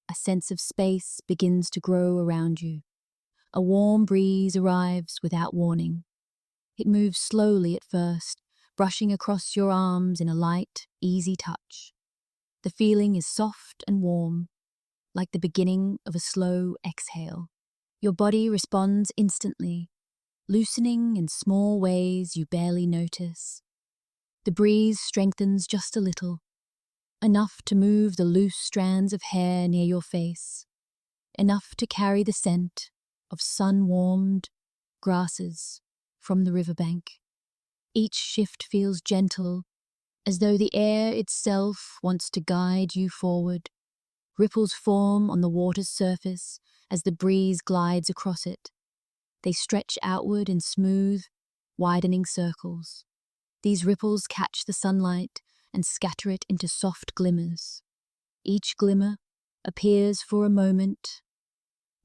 A sense of space begins to grow around you. A warm breeze arrives without warning. It moves slowly at first, brushing across your arms in a light, easy touch. The feeling is soft and warm, like the beginning of a slow exhale. Your body responds instantly, loosening in small ways you barely notice. The breeze strengthens just a little, enough to move the loose strands of hair near your face, enough to carry the scent of sun-warmed grasses from the riverbank. Each shift feels gentle, as though the air itself wants to guide you forward. Ripples form on the water's surface as the breeze glides across it. They stretch outward in smooth, widening circles. These ripples catch the sunlight and scatter it into soft glimmers. Each glimmer appears for a moment,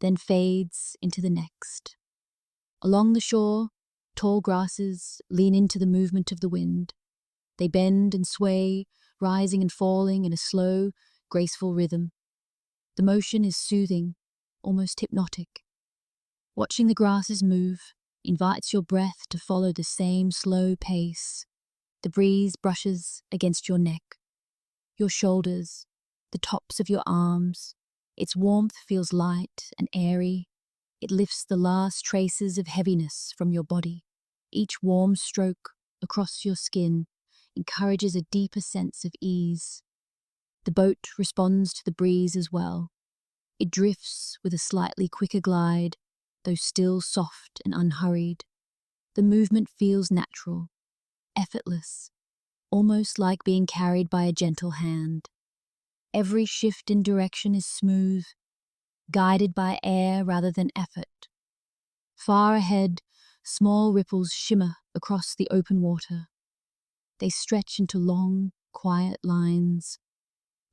then fades into the next. Along the shore, tall grasses lean into the movement of the wind. They bend and sway, rising and falling in a slow, graceful rhythm. The motion is soothing, almost hypnotic. Watching the grasses move invites your breath to follow the same slow pace. The breeze brushes against your neck, your shoulders, the tops of your arms. Its warmth feels light and airy. It lifts the last traces of heaviness from your body. Each warm stroke across your skin encourages a deeper sense of ease. The boat responds to the breeze as well. It drifts with a slightly quicker glide, though still soft and unhurried. The movement feels natural, effortless, almost like being carried by a gentle hand. Every shift in direction is smooth, guided by air rather than effort. Far ahead, small ripples shimmer across the open water. They stretch into long, quiet lines.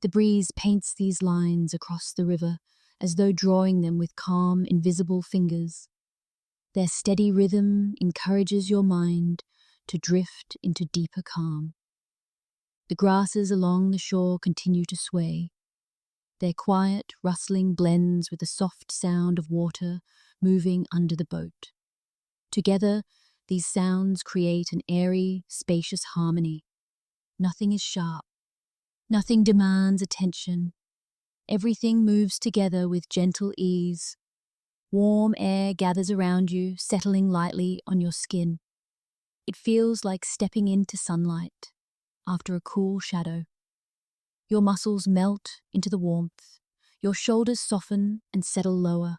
The breeze paints these lines across the river as though drawing them with calm, invisible fingers. Their steady rhythm encourages your mind to drift into deeper calm. The grasses along the shore continue to sway. Their quiet rustling blends with the soft sound of water moving under the boat. Together, these sounds create an airy, spacious harmony. Nothing is sharp. Nothing demands attention. Everything moves together with gentle ease. Warm air gathers around you, settling lightly on your skin. It feels like stepping into sunlight after a cool shadow. Your muscles melt into the warmth. Your shoulders soften and settle lower.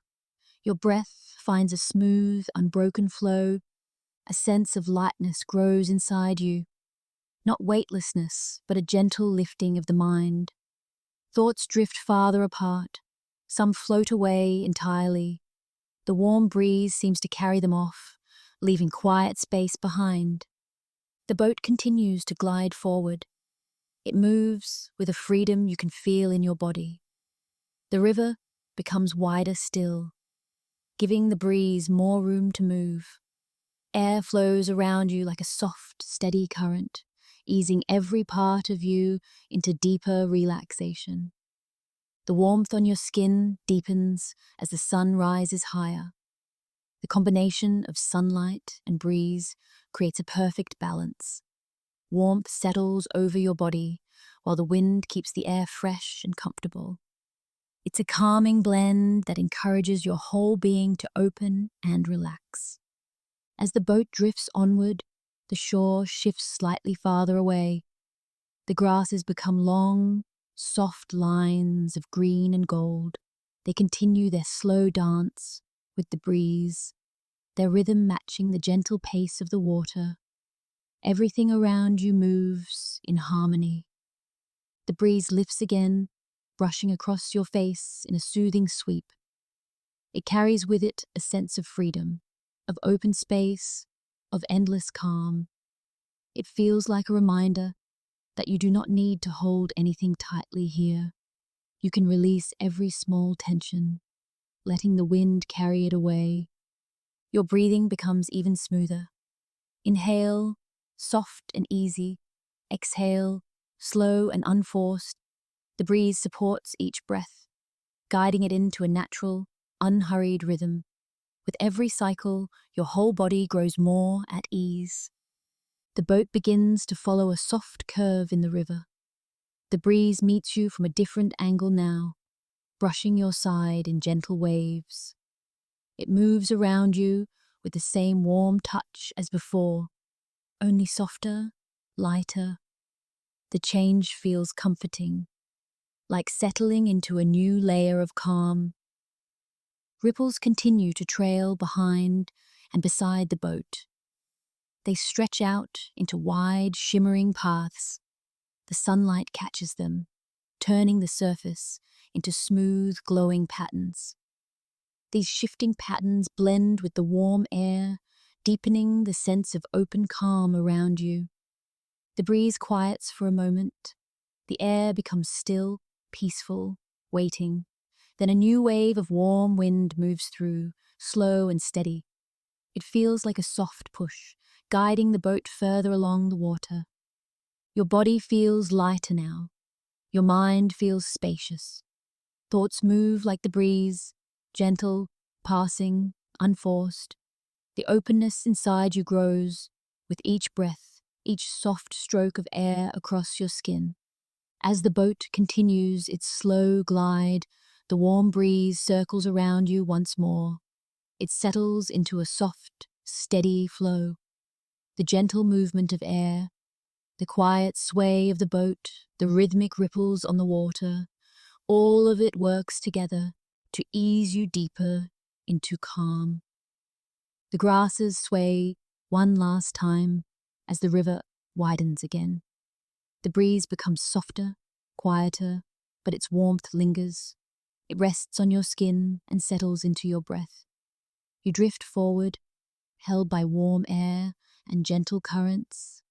Your breath finds a smooth, unbroken flow. A sense of lightness grows inside you. Not weightlessness, but a gentle lifting of the mind. Thoughts drift farther apart. Some float away entirely. The warm breeze seems to carry them off, leaving quiet space behind. The boat continues to glide forward. It moves with a freedom you can feel in your body. The river becomes wider still, giving the breeze more room to move. Air flows around you like a soft, steady current, easing every part of you into deeper relaxation. The warmth on your skin deepens as the sun rises higher. The combination of sunlight and breeze creates a perfect balance. Warmth settles over your body, while the wind keeps the air fresh and comfortable. It's a calming blend that encourages your whole being to open and relax. As the boat drifts onward, the shore shifts slightly farther away. The grasses become long, soft lines of green and gold. They continue their slow dance with the breeze, their rhythm matching the gentle pace of the water. Everything around you moves in harmony. The breeze lifts again, brushing across your face in a soothing sweep. It carries with it a sense of freedom, of open space, of endless calm. It feels like a reminder that you do not need to hold anything tightly here. You can release every small tension, letting the wind carry it away. Your breathing becomes even smoother. Inhale, soft and easy. Exhale, slow and unforced. The breeze supports each breath, guiding it into a natural, unhurried rhythm. With every cycle, your whole body grows more at ease. The boat begins to follow a soft curve in the river. The breeze meets you from a different angle now, brushing your side in gentle waves. It moves around you with the same warm touch as before, only softer, lighter. The change feels comforting, like settling into a new layer of calm. Ripples continue to trail behind and beside the boat. They stretch out into wide, shimmering paths. The sunlight catches them, turning the surface into smooth, glowing patterns. These shifting patterns blend with the warm air, deepening the sense of open calm around you. The breeze quiets for a moment. The air becomes still, peaceful, waiting. Then a new wave of warm wind moves through, slow and steady. It feels like a soft push, guiding the boat further along the water. Your body feels lighter now. Your mind feels spacious. Thoughts move like the breeze, gentle, passing, unforced. The openness inside you grows with each breath, each soft stroke of air across your skin. As the boat continues its slow glide, the warm breeze circles around you once more. It settles into a soft, steady flow. The gentle movement of air, the quiet sway of the boat, the rhythmic ripples on the water, all of it works together to ease you deeper into calm. The grasses sway one last time as the river widens again. The breeze becomes softer, quieter, but its warmth lingers. It rests on your skin and settles into your breath. You drift forward, held by warm air and gentle currents,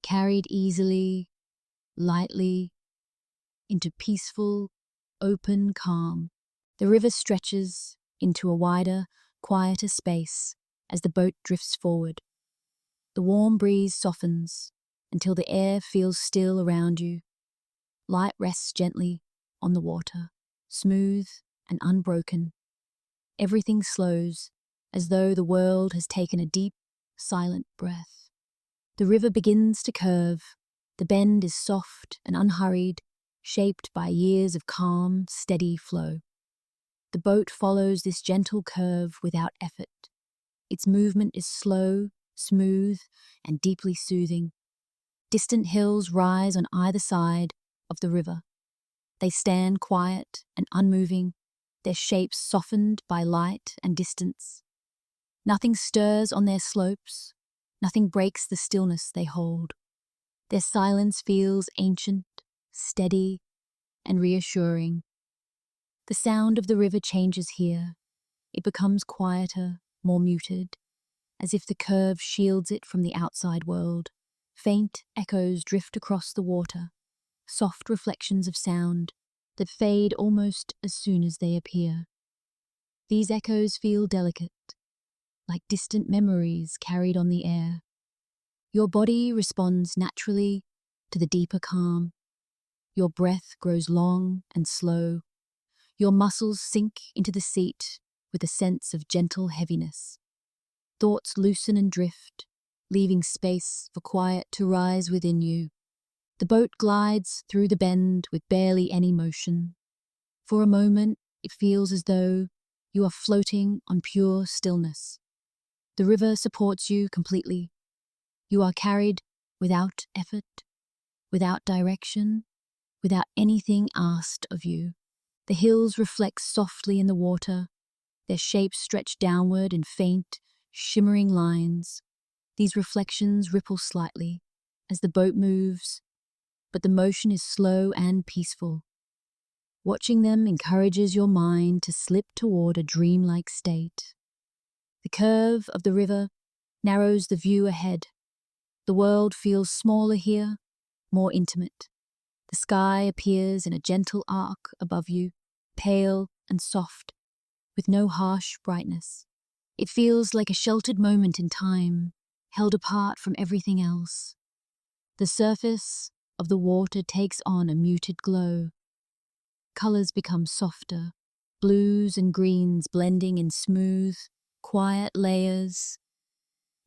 carried easily, lightly, into peaceful, open calm. The river stretches into a wider, quieter space as the boat drifts forward. The warm breeze softens until the air feels still around you. Light rests gently on the water, smooth and unbroken. Everything slows, as though the world has taken a deep, silent breath. The river begins to curve. The bend is soft and unhurried, shaped by years of calm, steady flow. The boat follows this gentle curve without effort. Its movement is slow, smooth, and deeply soothing. Distant hills rise on either side of the river. They stand quiet and unmoving, their shapes softened by light and distance. Nothing stirs on their slopes, nothing breaks the stillness they hold. Their silence feels ancient, steady, and reassuring. The sound of the river changes here. It becomes quieter, more muted, as if the curve shields it from the outside world. Faint echoes drift across the water, soft reflections of sound that fade almost as soon as they appear. These echoes feel delicate, like distant memories carried on the air. Your body responds naturally to the deeper calm. Your breath grows long and slow. Your muscles sink into the seat with a sense of gentle heaviness. Thoughts loosen and drift, leaving space for quiet to rise within you. The boat glides through the bend with barely any motion. For a moment, it feels as though you are floating on pure stillness. The river supports you completely. You are carried without effort, without direction, without anything asked of you. The hills reflect softly in the water, their shapes stretch downward in faint, shimmering lines. These reflections ripple slightly as the boat moves, but the motion is slow and peaceful. Watching them encourages your mind to slip toward a dreamlike state. The curve of the river narrows the view ahead. The world feels smaller here, more intimate. The sky appears in a gentle arc above you, pale and soft, with no harsh brightness. It feels like a sheltered moment in time, held apart from everything else. The surface of the water takes on a muted glow. Colors become softer, blues and greens blending in smooth, quiet layers.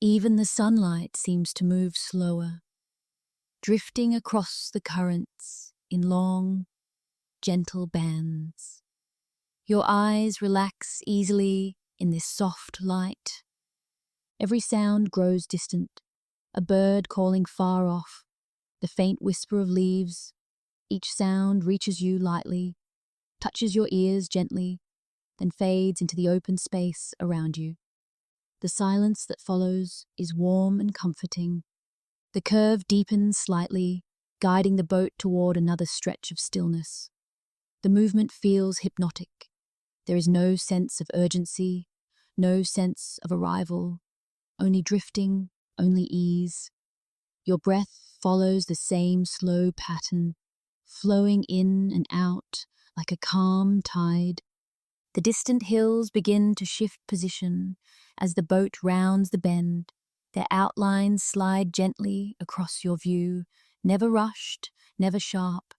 Even the sunlight seems to move slower, drifting across the currents in long, gentle bands. Your eyes relax easily in this soft light. Every sound grows distant, a bird calling far off, the faint whisper of leaves. Each sound reaches you lightly, touches your ears gently, then fades into the open space around you. The silence that follows is warm and comforting. The curve deepens slightly, guiding the boat toward another stretch of stillness. The movement feels hypnotic. There is no sense of urgency, no sense of arrival, only drifting, only ease. Your breath follows the same slow pattern, flowing in and out like a calm tide. The distant hills begin to shift position as the boat rounds the bend. Their outlines slide gently across your view, never rushed, never sharp.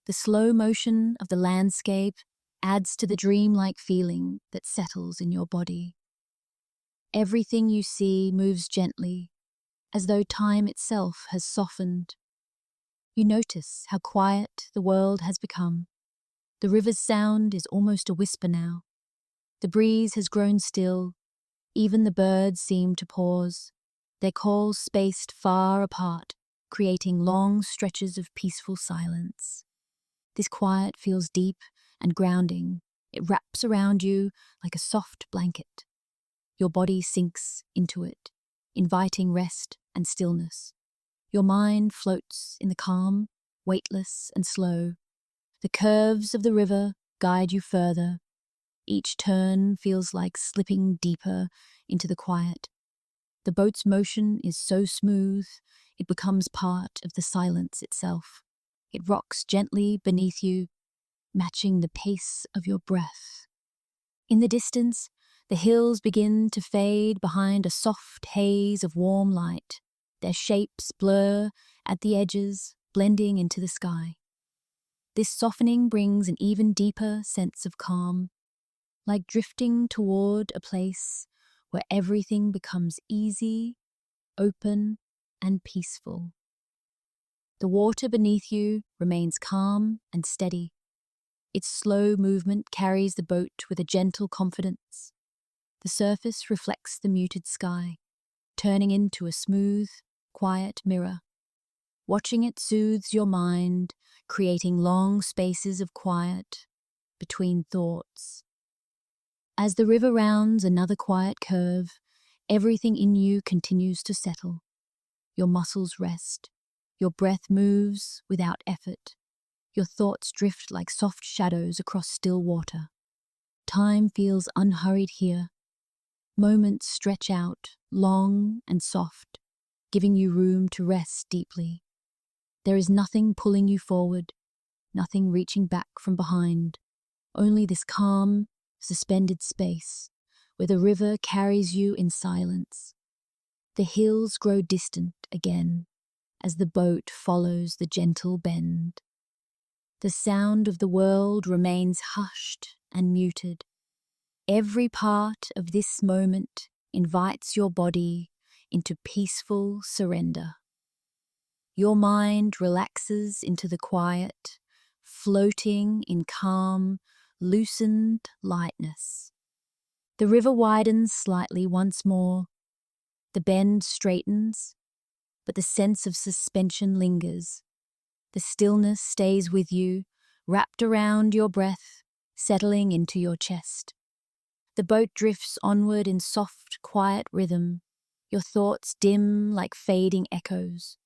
The slow motion of the landscape adds to the dreamlike feeling that settles in your body. Everything you see moves gently, as though time itself has softened. You notice how quiet the world has become. The river's sound is almost a whisper now. The breeze has grown still. Even the birds seem to pause, their calls spaced far apart, creating long stretches of peaceful silence. This quiet feels deep and grounding. It wraps around you like a soft blanket. Your body sinks into it, inviting rest and stillness. Your mind floats in the calm, weightless and slow. The curves of the river guide you further. Each turn feels like slipping deeper into the quiet. The boat's motion is so smooth, it becomes part of the silence itself. It rocks gently beneath you, matching the pace of your breath. In the distance, the hills begin to fade behind a soft haze of warm light. Their shapes blur at the edges, blending into the sky. This softening brings an even deeper sense of calm, like drifting toward a place where everything becomes easy, open, and peaceful. The water beneath you remains calm and steady. Its slow movement carries the boat with a gentle confidence. The surface reflects the muted sky, turning into a smooth, quiet mirror. Watching it soothes your mind, creating long spaces of quiet between thoughts. As the river rounds another quiet curve, everything in you continues to settle. Your muscles rest. Your breath moves without effort. Your thoughts drift like soft shadows across still water. Time feels unhurried here. Moments stretch out, long and soft, giving you room to rest deeply. There is nothing pulling you forward, nothing reaching back from behind, only this calm, suspended space where the river carries you in silence. The hills grow distant again as the boat follows the gentle bend. The sound of the world remains hushed and muted. Every part of this moment invites your body into peaceful surrender. Your mind relaxes into the quiet, floating in calm, loosened lightness. The river widens slightly once more. The bend straightens, but the sense of suspension lingers. The stillness stays with you, wrapped around your breath, settling into your chest. The boat drifts onward in soft, quiet rhythm, your thoughts dim like fading echoes.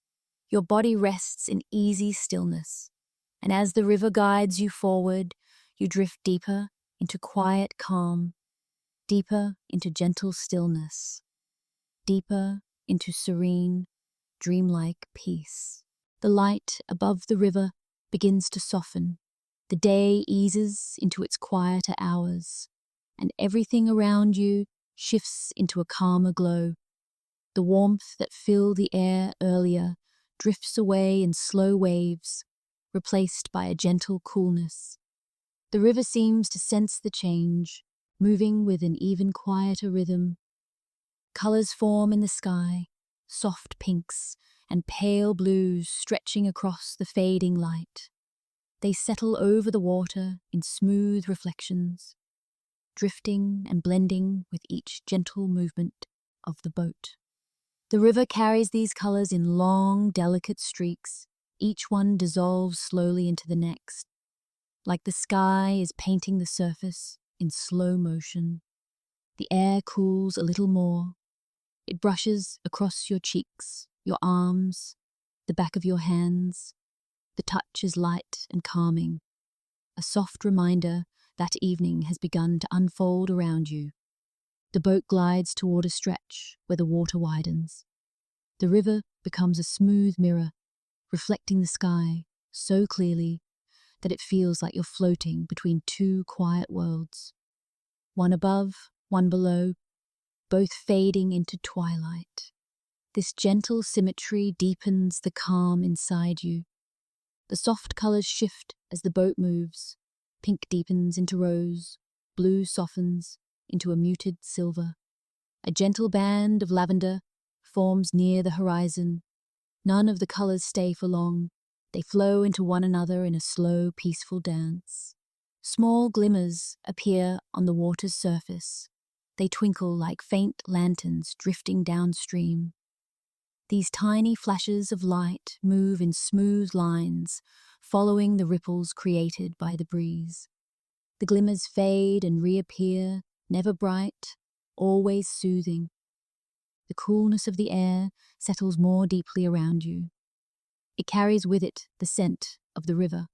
Your body rests in easy stillness, and as the river guides you forward, you drift deeper into quiet calm, deeper into gentle stillness, deeper into serene, dreamlike peace. The light above the river begins to soften. The day eases into its quieter hours, and everything around you shifts into a calmer glow. The warmth that filled the air earlier drifts away in slow waves, replaced by a gentle coolness. The river seems to sense the change, moving with an even quieter rhythm. Colors form in the sky, soft pinks and pale blues stretching across the fading light. They settle over the water in smooth reflections, drifting and blending with each gentle movement of the boat. The river carries these colors in long, delicate streaks. Each one dissolves slowly into the next, like the sky is painting the surface in slow motion. The air cools a little more. It brushes across your cheeks, your arms, the back of your hands. The touch is light and calming, a soft reminder that evening has begun to unfold around you. The boat glides toward a stretch where the water widens. The river becomes a smooth mirror, reflecting the sky so clearly that it feels like you're floating between two quiet worlds. One above, one below, both fading into twilight. This gentle symmetry deepens the calm inside you. The soft colors shift as the boat moves. Pink deepens into rose, blue softens into a muted silver. A gentle band of lavender forms near the horizon. None of the colors stay for long. They flow into one another in a slow, peaceful dance. Small glimmers appear on the water's surface. They twinkle like faint lanterns drifting downstream. These tiny flashes of light move in smooth lines, following the ripples created by the breeze. The glimmers fade and reappear, never bright, always soothing. The coolness of the air settles more deeply around you. It carries with it the scent of the river,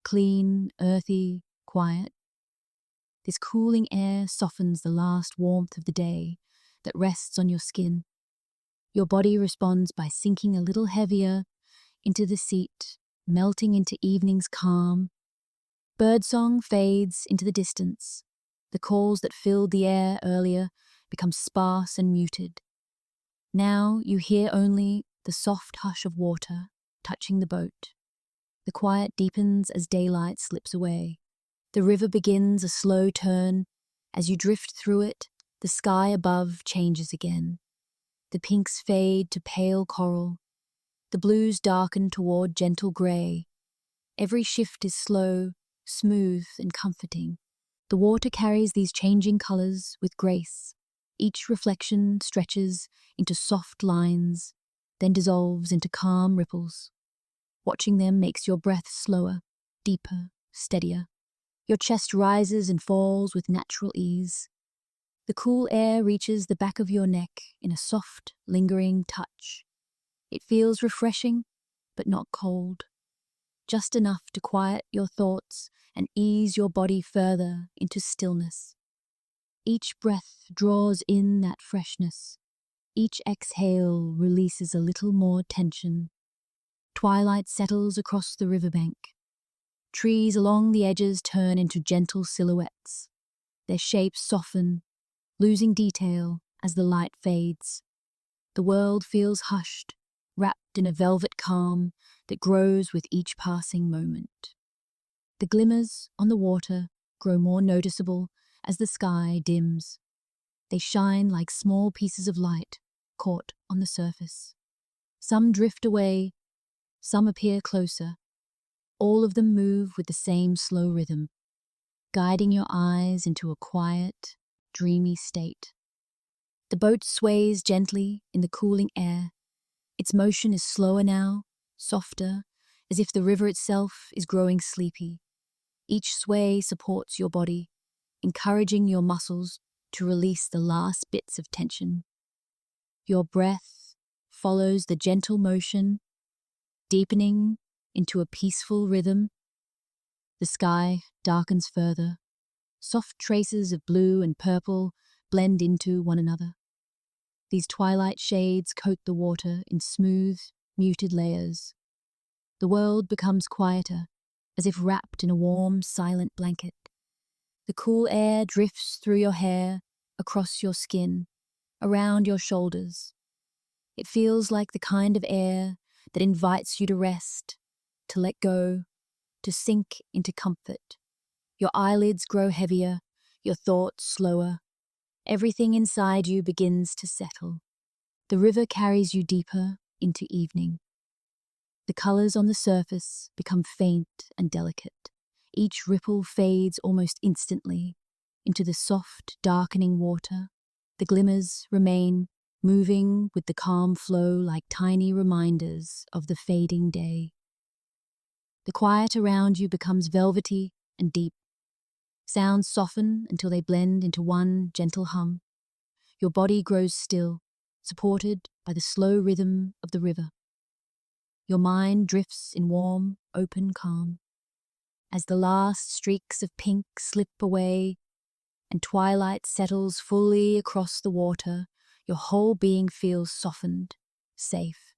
clean, earthy, quiet. This cooling air softens the last warmth of the day that rests on your skin. Your body responds by sinking a little heavier into the seat, melting into evening's calm. Birdsong fades into the distance. The calls that filled the air earlier become sparse and muted. Now you hear only the soft hush of water touching the boat. The quiet deepens as daylight slips away. The river begins a slow turn. As you drift through it, the sky above changes again. The pinks fade to pale coral. The blues darken toward gentle grey. Every shift is slow, smooth, and comforting. The water carries these changing colours with grace. Each reflection stretches into soft lines, then dissolves into calm ripples. Watching them makes your breath slower, deeper, steadier. Your chest rises and falls with natural ease. The cool air reaches the back of your neck in a soft, lingering touch. It feels refreshing, but not cold. Just enough to quiet your thoughts and ease your body further into stillness. Each breath draws in that freshness. Each exhale releases a little more tension. Twilight settles across the riverbank. Trees along the edges turn into gentle silhouettes. Their shapes soften, losing detail as the light fades. The world feels hushed, wrapped in a velvet calm that grows with each passing moment. The glimmers on the water grow more noticeable as the sky dims. They shine like small pieces of light caught on the surface. Some drift away, some appear closer. All of them move with the same slow rhythm, guiding your eyes into a quiet, dreamy state. The boat sways gently in the cooling air. Its motion is slower now, softer, as if the river itself is growing sleepy. Each sway supports your body, encouraging your muscles to release the last bits of tension. Your breath follows the gentle motion, deepening into a peaceful rhythm. The sky darkens further. Soft traces of blue and purple blend into one another. These twilight shades coat the water in smooth, muted layers. The world becomes quieter, as if wrapped in a warm, silent blanket. The cool air drifts through your hair, across your skin, around your shoulders. It feels like the kind of air that invites you to rest, to let go, to sink into comfort. Your eyelids grow heavier, your thoughts slower. Everything inside you begins to settle. The river carries you deeper into evening. The colors on the surface become faint and delicate. Each ripple fades almost instantly into the soft, darkening water. The glimmers remain, moving with the calm flow like tiny reminders of the fading day. The quiet around you becomes velvety and deep. Sounds soften until they blend into one gentle hum. Your body grows still, supported by the slow rhythm of the river. Your mind drifts in warm, open calm. As the last streaks of pink slip away and twilight settles fully across the water, your whole being feels softened, safe,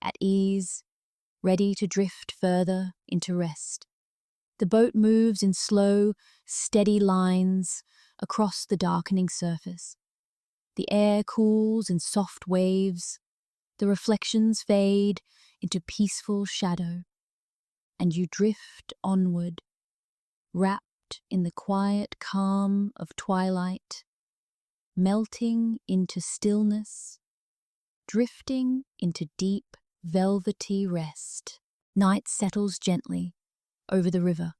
at ease, ready to drift further into rest. The boat moves in slow, steady lines across the darkening surface. The air cools in soft waves. The reflections fade into peaceful shadow, and you drift onward, wrapped in the quiet calm of twilight, melting into stillness, drifting into deep, velvety rest. Night settles gently over the river.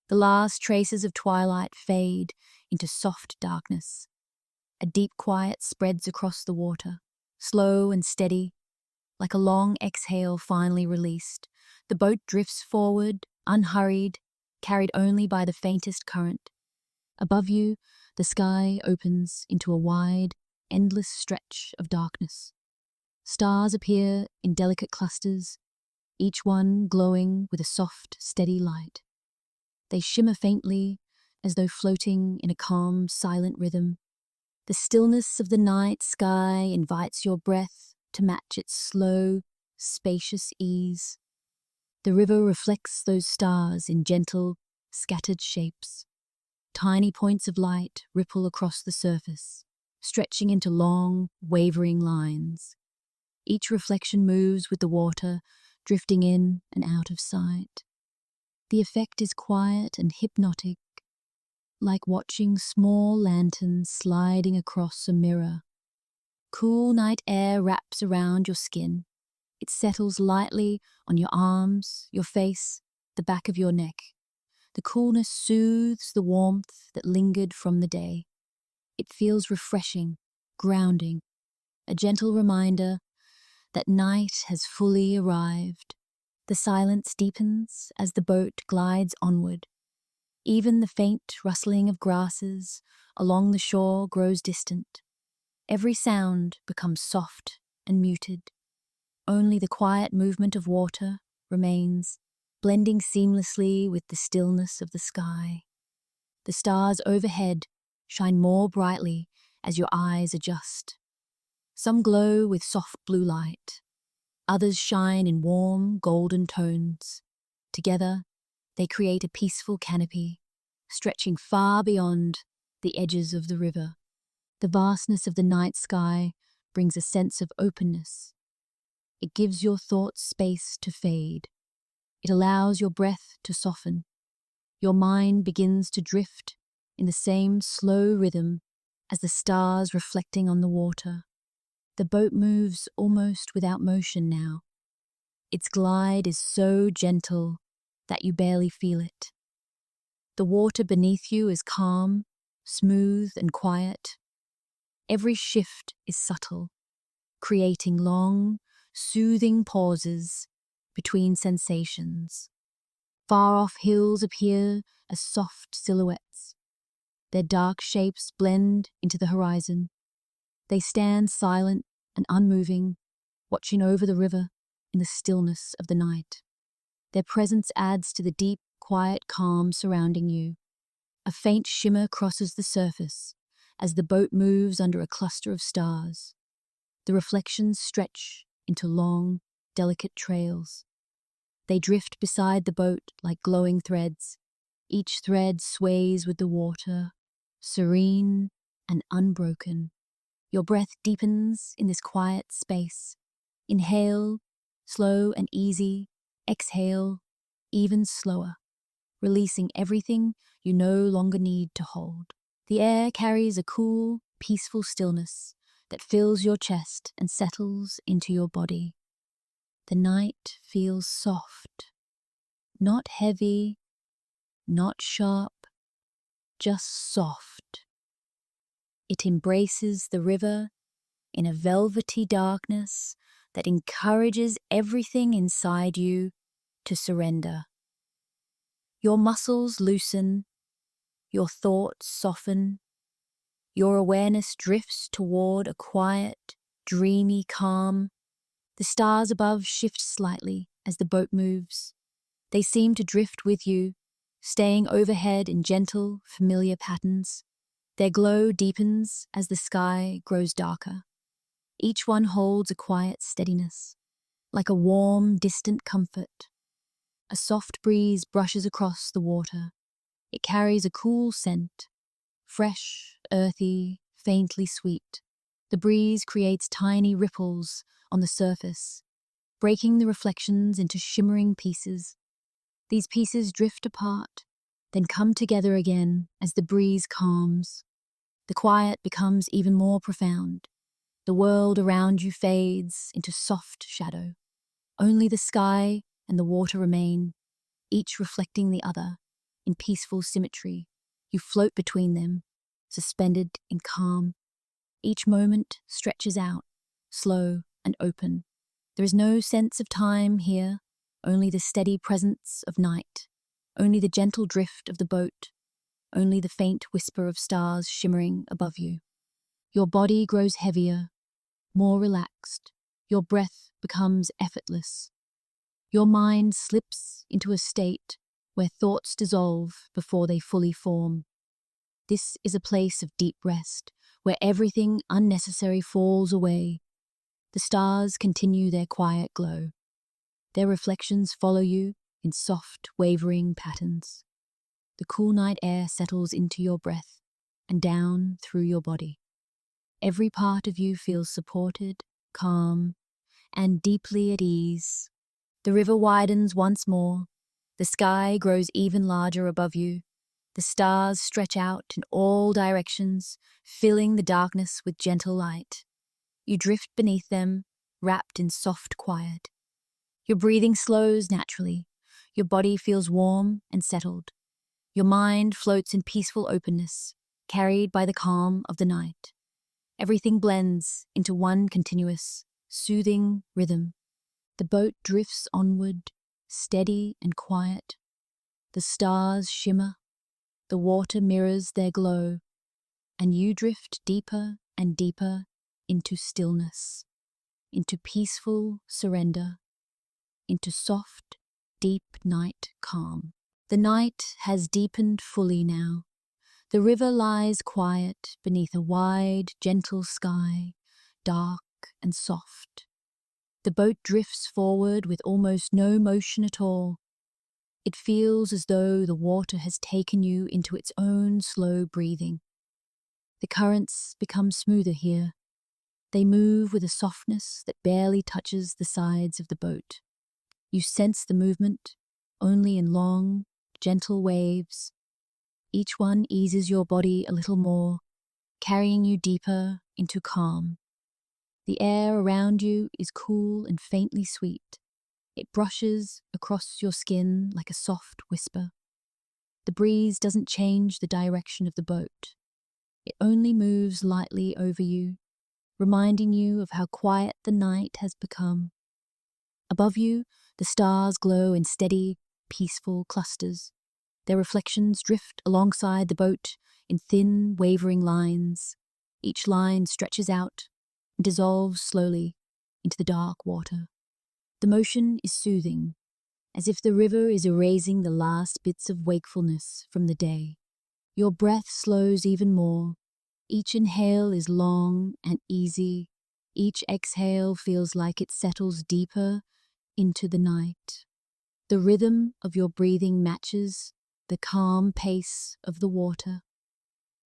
The last traces of twilight fade into soft darkness. A deep quiet spreads across the water, slow and steady, like a long exhale finally released. The boat drifts forward, unhurried, carried only by the faintest current. Above you, the sky opens into a wide, endless stretch of darkness. Stars appear in delicate clusters, each one glowing with a soft, steady light. They shimmer faintly, as though floating in a calm, silent rhythm. The stillness of the night sky invites your breath to match its slow, spacious ease. The river reflects those stars in gentle, scattered shapes. Tiny points of light ripple across the surface, stretching into long, wavering lines. Each reflection moves with the water, drifting in and out of sight. The effect is quiet and hypnotic, like watching small lanterns sliding across a mirror. Cool night air wraps around your skin. It settles lightly on your arms, your face, the back of your neck. The coolness soothes the warmth that lingered from the day. It feels refreshing, grounding, a gentle reminder that night has fully arrived. The silence deepens as the boat glides onward. Even the faint rustling of grasses along the shore grows distant. Every sound becomes soft and muted. Only the quiet movement of water remains, blending seamlessly with the stillness of the sky. The stars overhead shine more brightly as your eyes adjust. Some glow with soft blue light. Others shine in warm, golden tones. Together, they create a peaceful canopy, stretching far beyond the edges of the river. The vastness of the night sky brings a sense of openness. It gives your thoughts space to fade. It allows your breath to soften. Your mind begins to drift in the same slow rhythm as the stars reflecting on the water. The boat moves almost without motion now. Its glide is so gentle that you barely feel it. The water beneath you is calm, smooth, and quiet. Every shift is subtle, creating long, soothing pauses between sensations. Far-off hills appear as soft silhouettes. Their dark shapes blend into the horizon. They stand silent and unmoving, watching over the river in the stillness of the night. Their presence adds to the deep, quiet calm surrounding you. A faint shimmer crosses the surface as the boat moves under a cluster of stars. The reflections stretch into long, delicate trails. They drift beside the boat like glowing threads. Each thread sways with the water, serene and unbroken. Your breath deepens in this quiet space. Inhale, slow and easy. Exhale, even slower, releasing everything you no longer need to hold. The air carries a cool, peaceful stillness that fills your chest and settles into your body. The night feels soft, not heavy, not sharp, just soft. It embraces the river in a velvety darkness that encourages everything inside you to surrender. Your muscles loosen, your thoughts soften, your awareness drifts toward a quiet, dreamy calm. The stars above shift slightly as the boat moves. They seem to drift with you, staying overhead in gentle, familiar patterns. Their glow deepens as the sky grows darker. Each one holds a quiet steadiness, like a warm, distant comfort. A soft breeze brushes across the water. It carries a cool scent, fresh, earthy, faintly sweet. The breeze creates tiny ripples on the surface, breaking the reflections into shimmering pieces. These pieces drift apart, then come together again as the breeze calms. The quiet becomes even more profound. The world around you fades into soft shadow. Only the sky and the water remain, each reflecting the other in peaceful symmetry. You float between them, suspended in calm. Each moment stretches out, slow and open. There is no sense of time here, only the steady presence of night, only the gentle drift of the boat, only the faint whisper of stars shimmering above you. Your body grows heavier, more relaxed. Your breath becomes effortless. Your mind slips into a state where thoughts dissolve before they fully form. This is a place of deep rest, where everything unnecessary falls away. The stars continue their quiet glow. Their reflections follow you in soft, wavering patterns. The cool night air settles into your breath and down through your body. Every part of you feels supported, calm, and deeply at ease. The river widens once more. The sky grows even larger above you. The stars stretch out in all directions, filling the darkness with gentle light. You drift beneath them, wrapped in soft quiet. Your breathing slows naturally. Your body feels warm and settled. Your mind floats in peaceful openness, carried by the calm of the night. Everything blends into one continuous, soothing rhythm. The boat drifts onward, steady and quiet. The stars shimmer, the water mirrors their glow, and you drift deeper and deeper into stillness, into peaceful surrender, into soft, deep night calm. The night has deepened fully now. The river lies quiet beneath a wide, gentle sky, dark and soft. The boat drifts forward with almost no motion at all. It feels as though the water has taken you into its own slow breathing. The currents become smoother here. They move with a softness that barely touches the sides of the boat. You sense the movement only in long, gentle waves. Each one eases your body a little more, carrying you deeper into calm. The air around you is cool and faintly sweet. It brushes across your skin like a soft whisper. The breeze doesn't change the direction of the boat. It only moves lightly over you, reminding you of how quiet the night has become. Above you, the stars glow in steady, peaceful clusters. Their reflections drift alongside the boat in thin, wavering lines. Each line stretches out and dissolves slowly into the dark water. The motion is soothing, as if the river is erasing the last bits of wakefulness from the day. Your breath slows even more. Each inhale is long and easy. Each exhale feels like it settles deeper into the night. The rhythm of your breathing matches the calm pace of the water.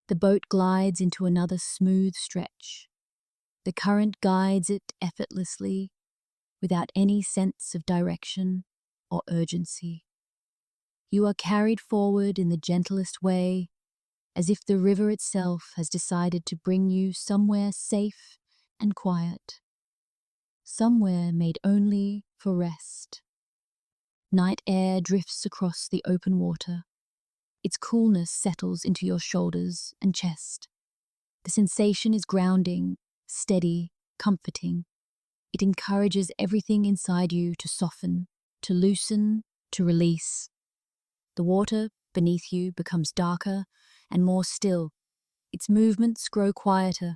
The boat glides into another smooth stretch. The current guides it effortlessly, without any sense of direction or urgency. You are carried forward in the gentlest way, as if the river itself has decided to bring you somewhere safe and quiet, somewhere made only for rest. Night air drifts across the open water. Its coolness settles into your shoulders and chest. The sensation is grounding, steady, comforting. It encourages everything inside you to soften, to loosen, to release. The water beneath you becomes darker and more still. Its movements grow quieter,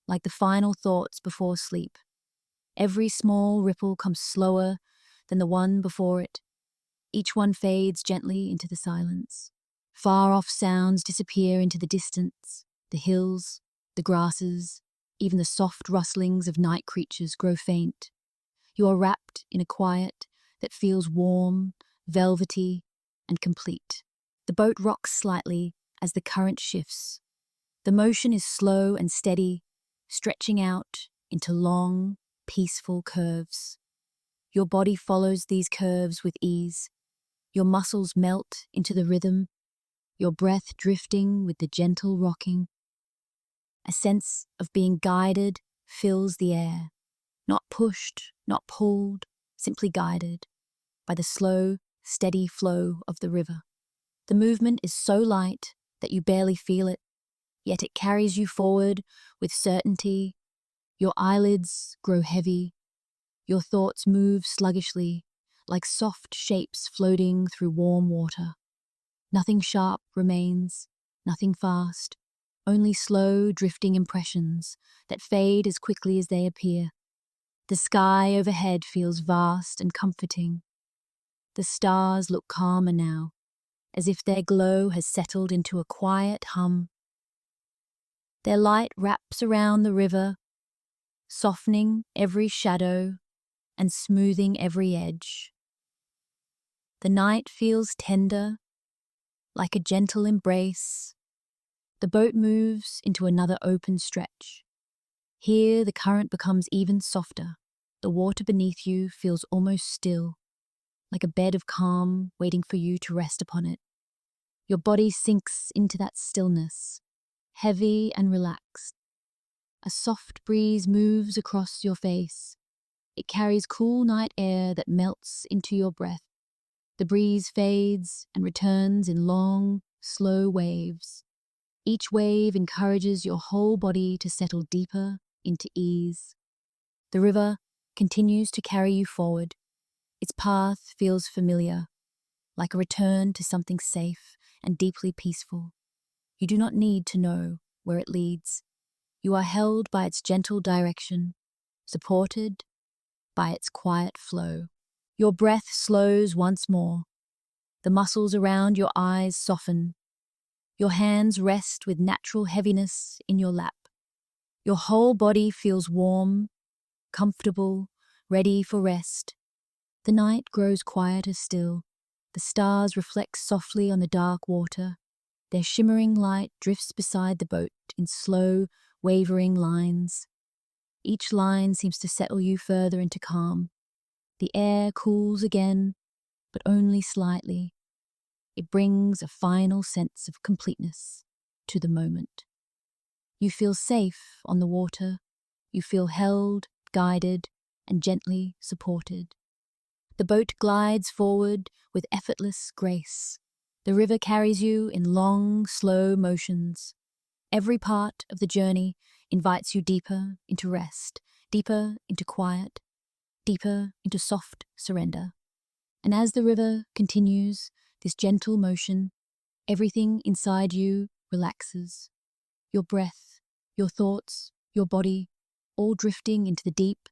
like the final thoughts before sleep. Every small ripple comes slower than the one before it. Each one fades gently into the silence. Far-off sounds disappear into the distance. The hills, the grasses, even the soft rustlings of night creatures grow faint. You are wrapped in a quiet that feels warm, velvety, and complete. The boat rocks slightly as the current shifts. The motion is slow and steady, stretching out into long, peaceful curves. Your body follows these curves with ease. Your muscles melt into the rhythm, your breath drifting with the gentle rocking. A sense of being guided fills the air, not pushed, not pulled, simply guided by the slow, steady flow of the river. The movement is so light that you barely feel it, yet it carries you forward with certainty. Your eyelids grow heavy. Your thoughts move sluggishly, like soft shapes floating through warm water. Nothing sharp remains, nothing fast, only slow, drifting impressions that fade as quickly as they appear. The sky overhead feels vast and comforting. The stars look calmer now, as if their glow has settled into a quiet hum. Their light wraps around the river, softening every shadow and smoothing every edge. The night feels tender, like a gentle embrace. The boat moves into another open stretch. Here the current becomes even softer. The water beneath you feels almost still, like a bed of calm waiting for you to rest upon it. Your body sinks into that stillness, heavy and relaxed. A soft breeze moves across your face. It carries cool night air that melts into your breath. The breeze fades and returns in long, slow waves. Each wave encourages your whole body to settle deeper into ease. The river continues to carry you forward. Its path feels familiar, like a return to something safe and deeply peaceful. You do not need to know where it leads. You are held by its gentle direction, supported by its quiet flow. Your breath slows once more. The muscles around your eyes soften. Your hands rest with natural heaviness in your lap. Your whole body feels warm, comfortable, ready for rest. The night grows quieter still. The stars reflect softly on the dark water. Their shimmering light drifts beside the boat in slow, wavering lines. Each line seems to settle you further into calm. The air cools again, but only slightly. It brings a final sense of completeness to the moment. You feel safe on the water. You feel held, guided, and gently supported. The boat glides forward with effortless grace. The river carries you in long, slow motions. Every part of the journey invites you deeper into rest, deeper into quiet, deeper into soft surrender. And as the river continues this gentle motion, everything inside you relaxes. Your breath, your thoughts, your body, all drifting into the deep,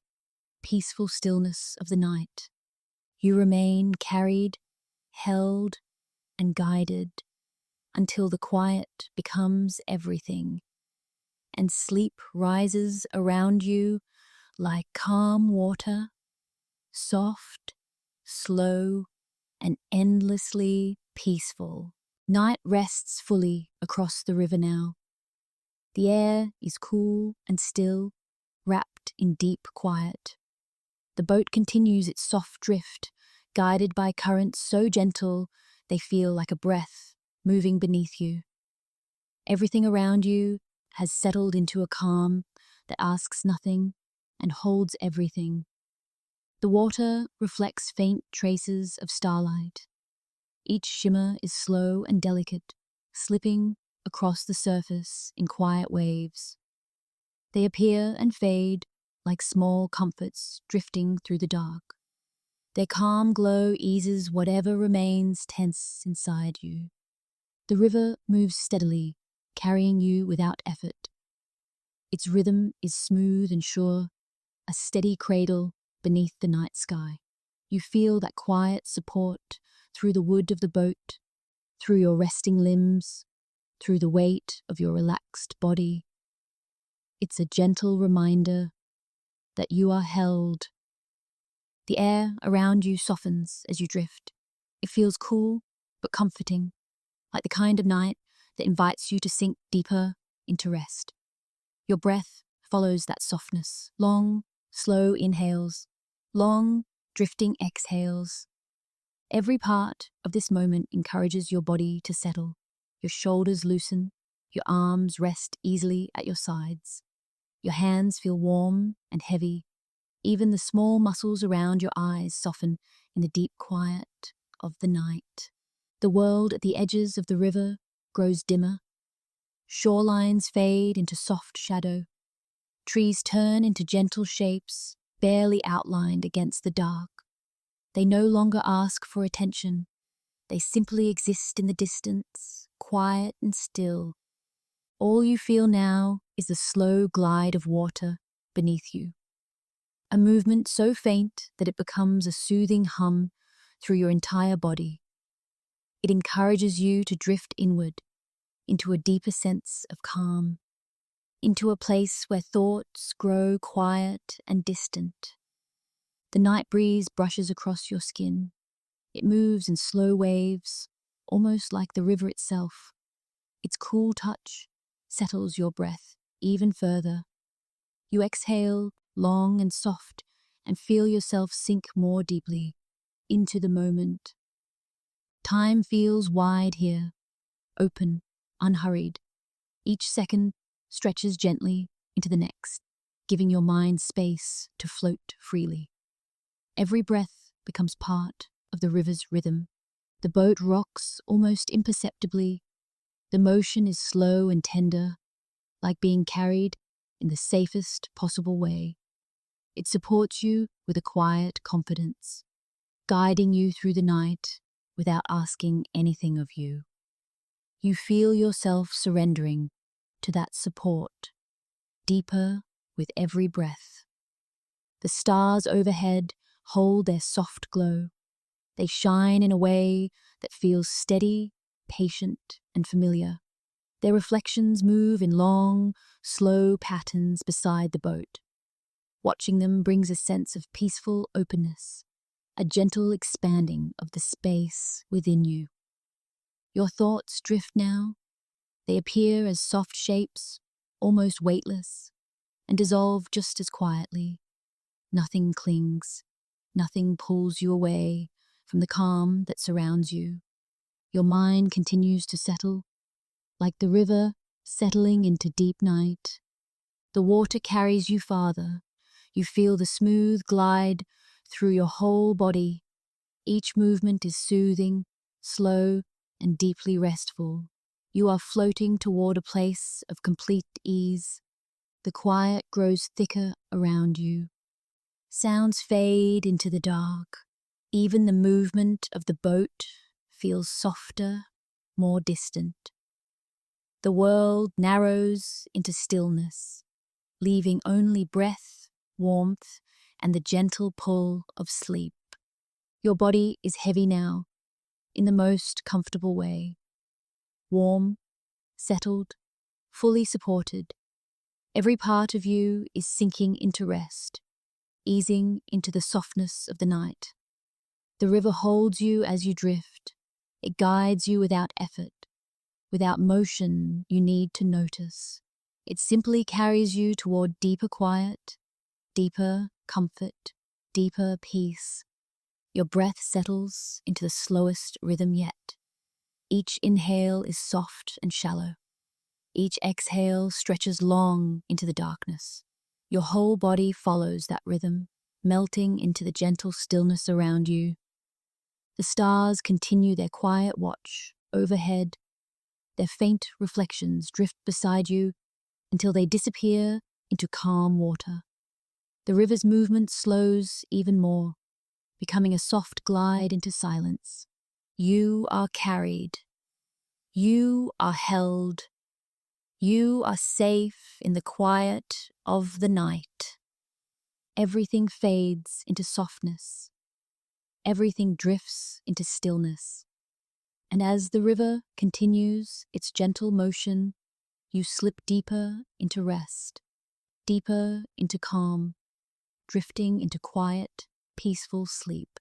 peaceful stillness of the night. You remain carried, held, and guided until the quiet becomes everything, and sleep rises around you like calm water, soft, slow, and endlessly peaceful. Night rests fully across the river now. The air is cool and still, wrapped in deep quiet. The boat continues its soft drift, guided by currents so gentle they feel like a breath moving beneath you. Everything around you has settled into a calm that asks nothing and holds everything. The water reflects faint traces of starlight. Each shimmer is slow and delicate, slipping across the surface in quiet waves. They appear and fade like small comforts drifting through the dark. Their calm glow eases whatever remains tense inside you. The river moves steadily, carrying you without effort. Its rhythm is smooth and sure, a steady cradle beneath the night sky. You feel that quiet support through the wood of the boat, through your resting limbs, through the weight of your relaxed body. It's a gentle reminder that you are held. The air around you softens as you drift. It feels cool but comforting, like the kind of night that invites you to sink deeper into rest. Your breath follows that softness. Long, slow inhales, long, drifting exhales. Every part of this moment encourages your body to settle. Your shoulders loosen, your arms rest easily at your sides. Your hands feel warm and heavy. Even the small muscles around your eyes soften in the deep quiet of the night. The world at the edges of the river grows dimmer. Shorelines fade into soft shadow. Trees turn into gentle shapes, barely outlined against the dark. They no longer ask for attention. They simply exist in the distance, quiet and still. All you feel now is the slow glide of water beneath you. A movement so faint that it becomes a soothing hum through your entire body. It encourages you to drift inward, into a deeper sense of calm, into a place where thoughts grow quiet and distant. The night breeze brushes across your skin. It moves in slow waves, almost like the river itself. Its cool touch settles your breath even further. You exhale long and soft and feel yourself sink more deeply into the moment. Time feels wide here, open, unhurried. Each second stretches gently into the next, giving your mind space to float freely. Every breath becomes part of the river's rhythm. The boat rocks almost imperceptibly. The motion is slow and tender, like being carried in the safest possible way. It supports you with a quiet confidence, guiding you through the night without asking anything of you. You feel yourself surrendering to that support, deeper with every breath. The stars overhead hold their soft glow. They shine in a way that feels steady, patient, and familiar. Their reflections move in long, slow patterns beside the boat. Watching them brings a sense of peaceful openness, a gentle expanding of the space within you. Your thoughts drift now. They appear as soft shapes, almost weightless, and dissolve just as quietly. Nothing clings, nothing pulls you away from the calm that surrounds you. Your mind continues to settle, like the river settling into deep night. The water carries you farther. You feel the smooth glide through your whole body. Each movement is soothing, slow, and deeply restful. You are floating toward a place of complete ease. The quiet grows thicker around you. Sounds fade into the dark. Even the movement of the boat feels softer, more distant. The world narrows into stillness, leaving only breath, warmth, and the gentle pull of sleep. Your body is heavy now, in the most comfortable way. Warm, settled, fully supported. Every part of you is sinking into rest, easing into the softness of the night. The river holds you as you drift. It guides you without effort, without motion you need to notice. It simply carries you toward deeper quiet, deeper comfort, deeper peace. Your breath settles into the slowest rhythm yet. Each inhale is soft and shallow. Each exhale stretches long into the darkness. Your whole body follows that rhythm, melting into the gentle stillness around you. The stars continue their quiet watch overhead. Their faint reflections drift beside you until they disappear into calm water. The river's movement slows even more, becoming a soft glide into silence. You are carried. You are held. You are safe in the quiet of the night. Everything fades into softness. Everything drifts into stillness. And as the river continues its gentle motion, you slip deeper into rest, deeper into calm, drifting into quiet, peaceful sleep.